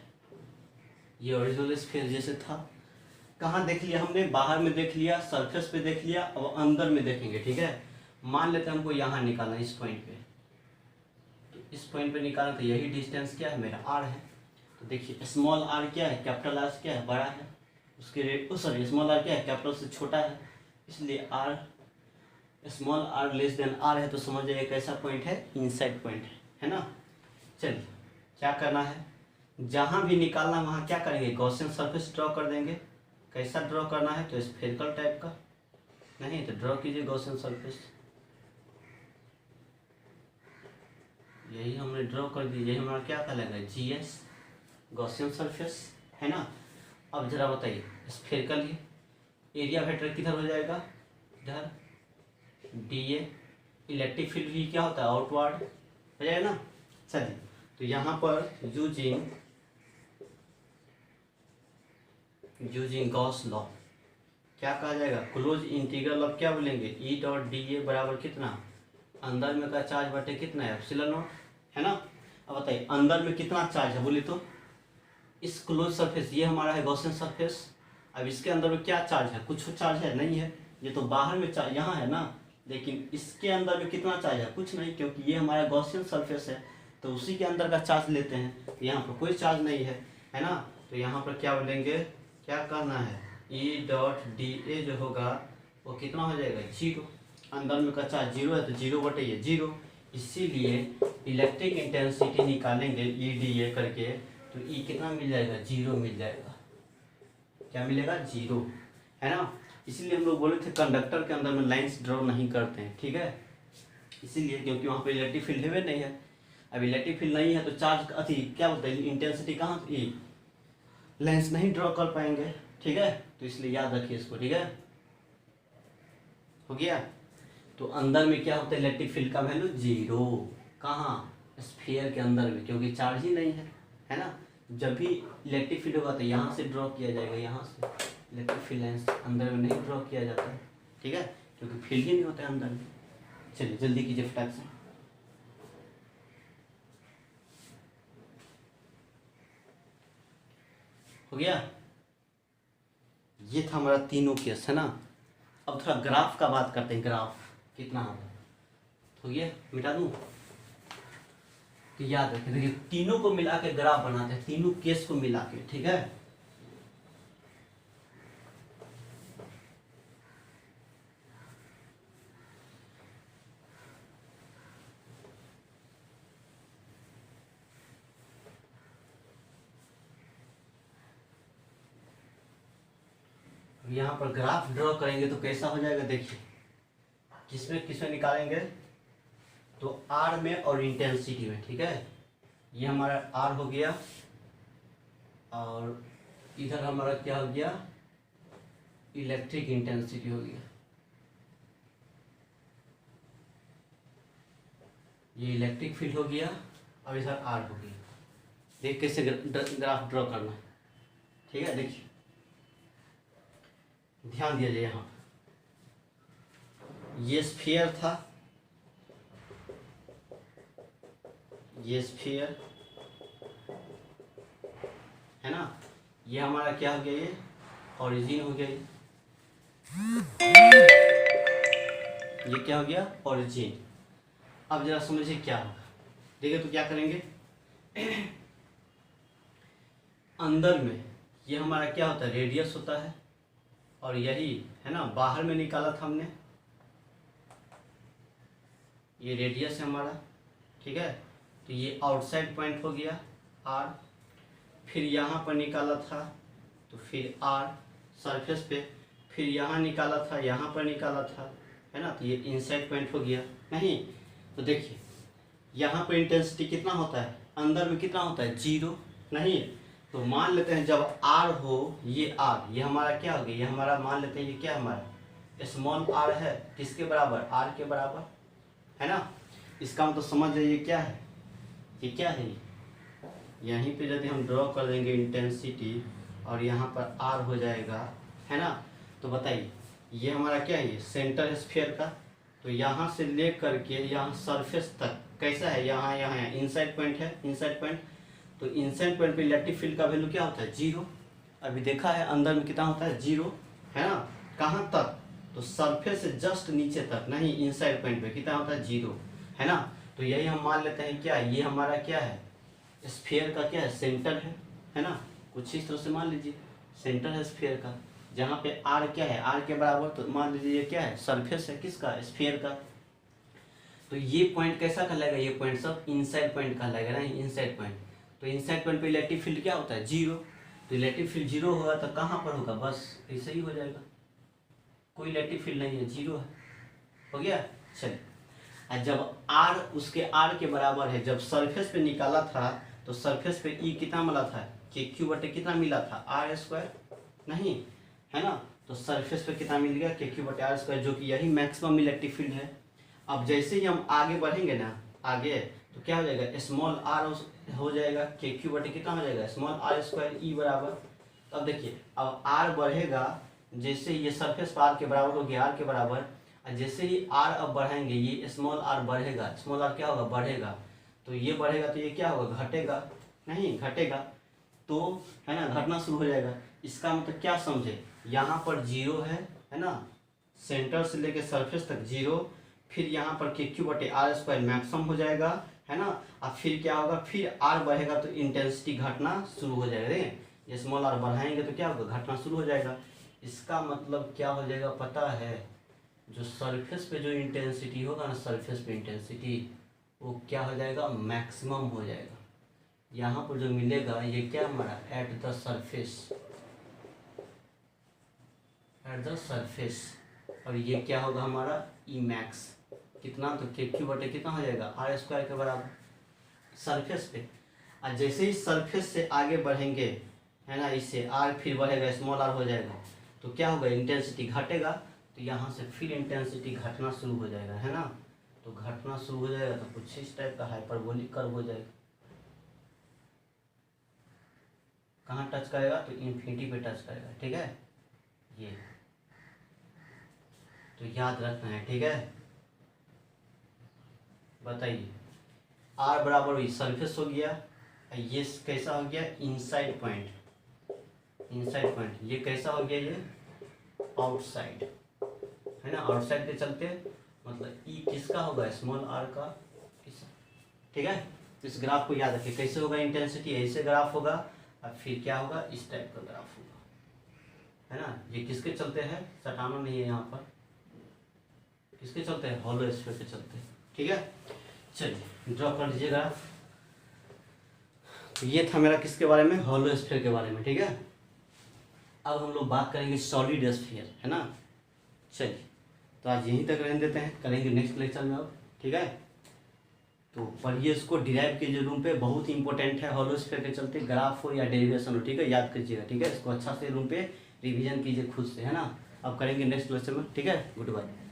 ये ओरिजिनल स्फीयर जैसे था। कहाँ देख लिया हमने, बाहर में देख लिया, सरफेस पे देख लिया, अब अंदर में देखेंगे, ठीक है। मान लेते हैं हमको यहाँ निकालना है, इस पॉइंट पे, तो इस पॉइंट पे निकालना, तो यही डिस्टेंस क्या है मेरा, आर है। तो देखिए स्मॉल आर क्या है, कैपिटल आर क्या है, बड़ा है, उसके रेट सॉरी स्मॉल आर क्या है, कैपिटल से छोटा है, इसलिए R small R less than R है, तो समझ जाइए कैसा पॉइंट है, इनसाइड पॉइंट है ना। चलिए क्या करना है, जहाँ भी निकालना वहाँ क्या करेंगे, गॉसियन सरफेस ड्रॉ कर देंगे। कैसा ड्रॉ करना है, तो स्फेरिकल टाइप का, नहीं तो ड्रॉ कीजिए गॉसियन सरफेस, यही हमने ड्रॉ कर दी, यही हमारा क्या कहलाएगा, जीएस, गॉसियन सरफेस, है ना। अब जरा बताइए स्फेरिकल ही, एरिया वेक्टर किधर हो जाएगा, इधर, डीए, इलेक्ट्रिक फील्ड भी क्या होता है, आउटवर्ड हो जाएगा ना। चलिए तो यहाँ पर यूजिंग गॉस लॉ क्या कहा जाएगा, क्लोज इंटीग्रल ऑफ क्या बोलेंगे, ई डॉट डी ए बराबर कितना, अंदर में का चार्ज बटे कितना है, एप्सिलॉन नॉट, है ना। अब बताइए अंदर में कितना चार्ज है बोलिए तो, इस क्लोज सरफेस ये हमारा है गॉसियन सरफेस, अब इसके अंदर में क्या चार्ज है, कुछ चार्ज है नहीं है, ये तो बाहर में चार्ज यहाँ है ना, लेकिन इसके अंदर में कितना चार्ज है, कुछ नहीं, क्योंकि ये हमारा गॉसियन सरफेस है, तो उसी के अंदर का चार्ज लेते हैं, तो यहाँ पर कोई चार्ज नहीं है ना। तो यहाँ पर क्या बोलेंगे, क्या करना है, ई डॉट डी ए जो होगा वो कितना हो जाएगा, जीरो, अंदर में का चार्ज जीरो है, तो जीरो बटे ये जीरो, इसीलिए इलेक्ट्रिक इंटेंसिटी निकालेंगे ई डी ए करके, तो ई कितना मिल जाएगा, जीरो मिल जाएगा, क्या मिलेगा, जीरो, है ना। इसीलिए हम लोग बोले थे कंडक्टर के अंदर में लाइंस ड्रॉ नहीं करते हैं, ठीक है, इसीलिए क्योंकि वहाँ पे इलेक्ट्रिक फील्ड है नहीं है। अब इलेक्ट्रिक फील्ड नहीं है तो चार्ज अति क्या बोलते हैं, इंटेंसिटी कहाँ, ई लाइंस नहीं ड्रॉ कर पाएंगे, ठीक है, तो इसलिए याद रखिए इसको, ठीक है, हो गया। तो अंदर में क्या होता है, इलेक्ट्रिक फील्ड का वैल्यू जीरो, कहाँ, स्फीयर के अंदर में, क्योंकि चार्ज ही नहीं है ना। जब भी इलेक्ट्रिक फील्ड होगा तो यहाँ से ड्रॉ किया जाएगा, यहाँ से इलेक्ट्रिक फील्ड लाइन्स अंदर में नहीं ड्रॉ किया जाता है, ठीक है, क्योंकि फील्ड ही नहीं होता है अंदर में। चलिए जल्दी कीजिए फटाक से, हो गया। ये था हमारा तीनों केस, है ना। अब थोड़ा ग्राफ का बात करते हैं, ग्राफ कितना होगा, हो गया, मिटा दूँ, तो याद रखें, देखिए तीनों को मिला के ग्राफ बनाते हैं, तीनों केस को मिला के, ठीक है। यहाँ पर ग्राफ ड्रॉ करेंगे तो कैसा हो जाएगा, देखिए किसमें किसमें निकालेंगे, तो आर में और इंटेंसिटी में, ठीक है। ये हमारा आर हो गया, और इधर हमारा क्या हो गया, इलेक्ट्रिक इंटेंसिटी हो गया, ये इलेक्ट्रिक फील्ड हो गया, और इधर आर हो गया। देख कैसे ग्राफ ड्रॉ करना है, ठीक है। देखिए ध्यान दिया जाए, यहाँ ये स्फीयर था, ये स्फीयर है ना, ये हमारा क्या हो गया, ये ओरिजिन हो गया, ये क्या हो गया, ओरिजिन। अब जरा समझिए क्या होगा, देखिए तो क्या करेंगे, अंदर में ये हमारा क्या होता है, रेडियस होता है, और यही है ना बाहर में निकाला था हमने, ये रेडियस है हमारा, ठीक है। तो ये आउटसाइड पॉइंट हो गया आर, फिर यहाँ पर निकाला था तो फिर आर सरफेस पे, फिर यहाँ निकाला था, यहाँ पर निकाला था, है ना, तो ये इनसाइड पॉइंट हो गया। नहीं तो देखिए यहाँ पर इंटेंसिटी कितना होता है, अंदर में कितना होता है, 0। नहीं तो मान लेते हैं जब आर हो, ये आर, ये हमारा क्या हो गया, ये हमारा मान लेते हैं ये क्या हमारा स्मॉल आर है, किसके बराबर, आर के बराबर, है ना। इसका मतलब समझ जाइए क्या है, ये क्या है, यहीं पे यदि हम ड्रॉ कर देंगे इंटेंसिटी और यहाँ पर आर हो जाएगा, है ना। तो बताइए ये हमारा क्या है, ये सेंटर स्फीयर का, तो यहाँ से ले करके यहाँ सरफेस तक कैसा है, यहाँ यहाँ इनसाइड पॉइंट है, इनसाइड पॉइंट, तो इनसाइड पॉइंट पे इलेक्ट्रिक फील्ड का वैल्यू क्या होता है, 0। अभी देखा है अंदर में कितना होता है, 0, है ना। कहाँ तक, तो सरफेस से जस्ट नीचे तक, नहीं इनसाइड पॉइंट पे कितना होता है, 0, है ना। तो यही हम मान लेते हैं क्या, ये हमारा क्या है, स्फीयर का क्या है, सेंटर है ना। कुछ इस तरह से मान लीजिए सेंटर है स्फीयर का, जहाँ पे आर क्या है, आर के बराबर, तो मान लीजिए ये क्या है, सरफेस है किसका, स्फीयर का। तो ये पॉइंट कैसा कहलाएगा, ये पॉइंट सब इनसाइड पॉइंट कहलाएगा ना, इनसाइड पॉइंट। तो इनसाइड पॉइंट पे इलेक्ट्रिक फील्ड क्या होता है, 0। तो इलेक्ट्रिक फील्ड 0 होगा तो कहाँ पर होगा, बस ऐसे ही हो जाएगा, कोई इलेक्ट्रिक फील्ड नहीं है, 0 है, हो गया। चलिए जब आर उसके आर के बराबर है, जब सरफेस पे निकाला था तो सरफेस पे ई कितना मिला था, के क्यू बटे कितना मिला था, आर स्क्वायर, नहीं है ना। तो सरफेस पे कितना मिल गया, के क्यू बटे आर स्क्वायर, जो कि यही मैक्सिमम इलेक्ट्रिक फील्ड है। अब जैसे ही हम आगे बढ़ेंगे ना, आगे तो क्या हो जाएगा, स्मॉल आर हो जाएगा, के क्यू बटे कितना हो जाएगा, स्मॉल आर स्क्वायर ई बराबर। तो अब देखिए अब आर बढ़ेगा, जैसे ये सरफेस पर आर के बराबर हो गया, आर के बराबर, और जैसे ही आर अब बढ़ाएंगे ये स्मॉल आर बढ़ेगा, स्मॉल आर क्या होगा, बढ़ेगा, तो ये बढ़ेगा तो ये क्या होगा, घटेगा, नहीं घटेगा, तो है ना घटना शुरू हो जाएगा। इसका मतलब क्या समझे, यहाँ पर 0 है ना, सेंटर से लेके सरफेस तक 0, फिर यहाँ पर के क्यू बटे आर स्क्वायर मैक्सिमम हो जाएगा, है ना। अब फिर क्या होगा, फिर आर बढ़ेगा तो इंटेंसिटी घटना शुरू हो जाएगा, देखें ये स्मॉल आर बढ़ाएंगे तो क्या होगा, घटना शुरू हो जाएगा। इसका मतलब क्या हो जाएगा पता है, जो सरफेस पे जो इंटेंसिटी होगा ना, सरफेस पे इंटेंसिटी वो क्या हो जाएगा, मैक्सिमम हो जाएगा। यहाँ पर जो मिलेगा ये क्या हमारा, at the surface, at the surface, और ये क्या होगा हमारा, ई मैक्स कितना, तो के क्यू बटे कितना हो जाएगा, आर स्क्वायर के बराबर सरफेस पे। और जैसे ही सरफेस से आगे बढ़ेंगे, है ना, इससे आर फिर बढ़ेगा, स्मॉल आर हो जाएगा, तो क्या होगा, इंटेंसिटी घटेगा, तो यहाँ से फिर इंटेंसिटी घटना शुरू हो जाएगा, है ना। तो घटना शुरू हो जाएगा तो कुछ इस टाइप का हाइपरबोलिक कर्व हो जाएगा, कहाँ टच करेगा, तो इन्फिनिटी पे टच करेगा, ठीक है। ये तो याद रखना है, ठीक है। बताइए आर बराबर हुई सरफेस हो गया, ये कैसा हो गया, इनसाइड पॉइंट, इनसाइड पॉइंट, ये कैसा हो गया, ये आउटसाइड, है ना। आउटसाइड के चलते मतलब ई किसका होगा, स्मॉल आर का, ठीक है। इस ग्राफ को याद रखिए, कैसे होगा इंटेंसिटी, ऐसे ग्राफ होगा, और फिर क्या होगा, इस टाइप का ग्राफ होगा, है ना। ये किसके चलते हैं, सटाना नहीं है यहाँ पर, किसके चलते हैं, हॉलो स्फीयर के चलते हैं, ठीक है। चलिए ड्रॉ कर लीजिए ग्राफ। तो ये था मेरा किसके बारे में, हॉलो स्फीयर के बारे में, ठीक है। अब हम लोग बात करेंगे सॉलिड स्फीयर, है ना। चलिए तो आज यहीं तक रहने देते हैं, करेंगे नेक्स्ट लेक्चर में अब, ठीक है। तो पढ़िए इसको, डिराइव कीजिए रूम पे, बहुत इंपॉर्टेंट है, हॉलो स्फीयर के चलते ग्राफ हो या डेरिवेशन हो, ठीक है, याद कीजिएगा, ठीक है। इसको अच्छा से रूम पे रिवीजन कीजिए खुद से, है ना। अब करेंगे नेक्स्ट लेक्चर में, ठीक है। Good bye.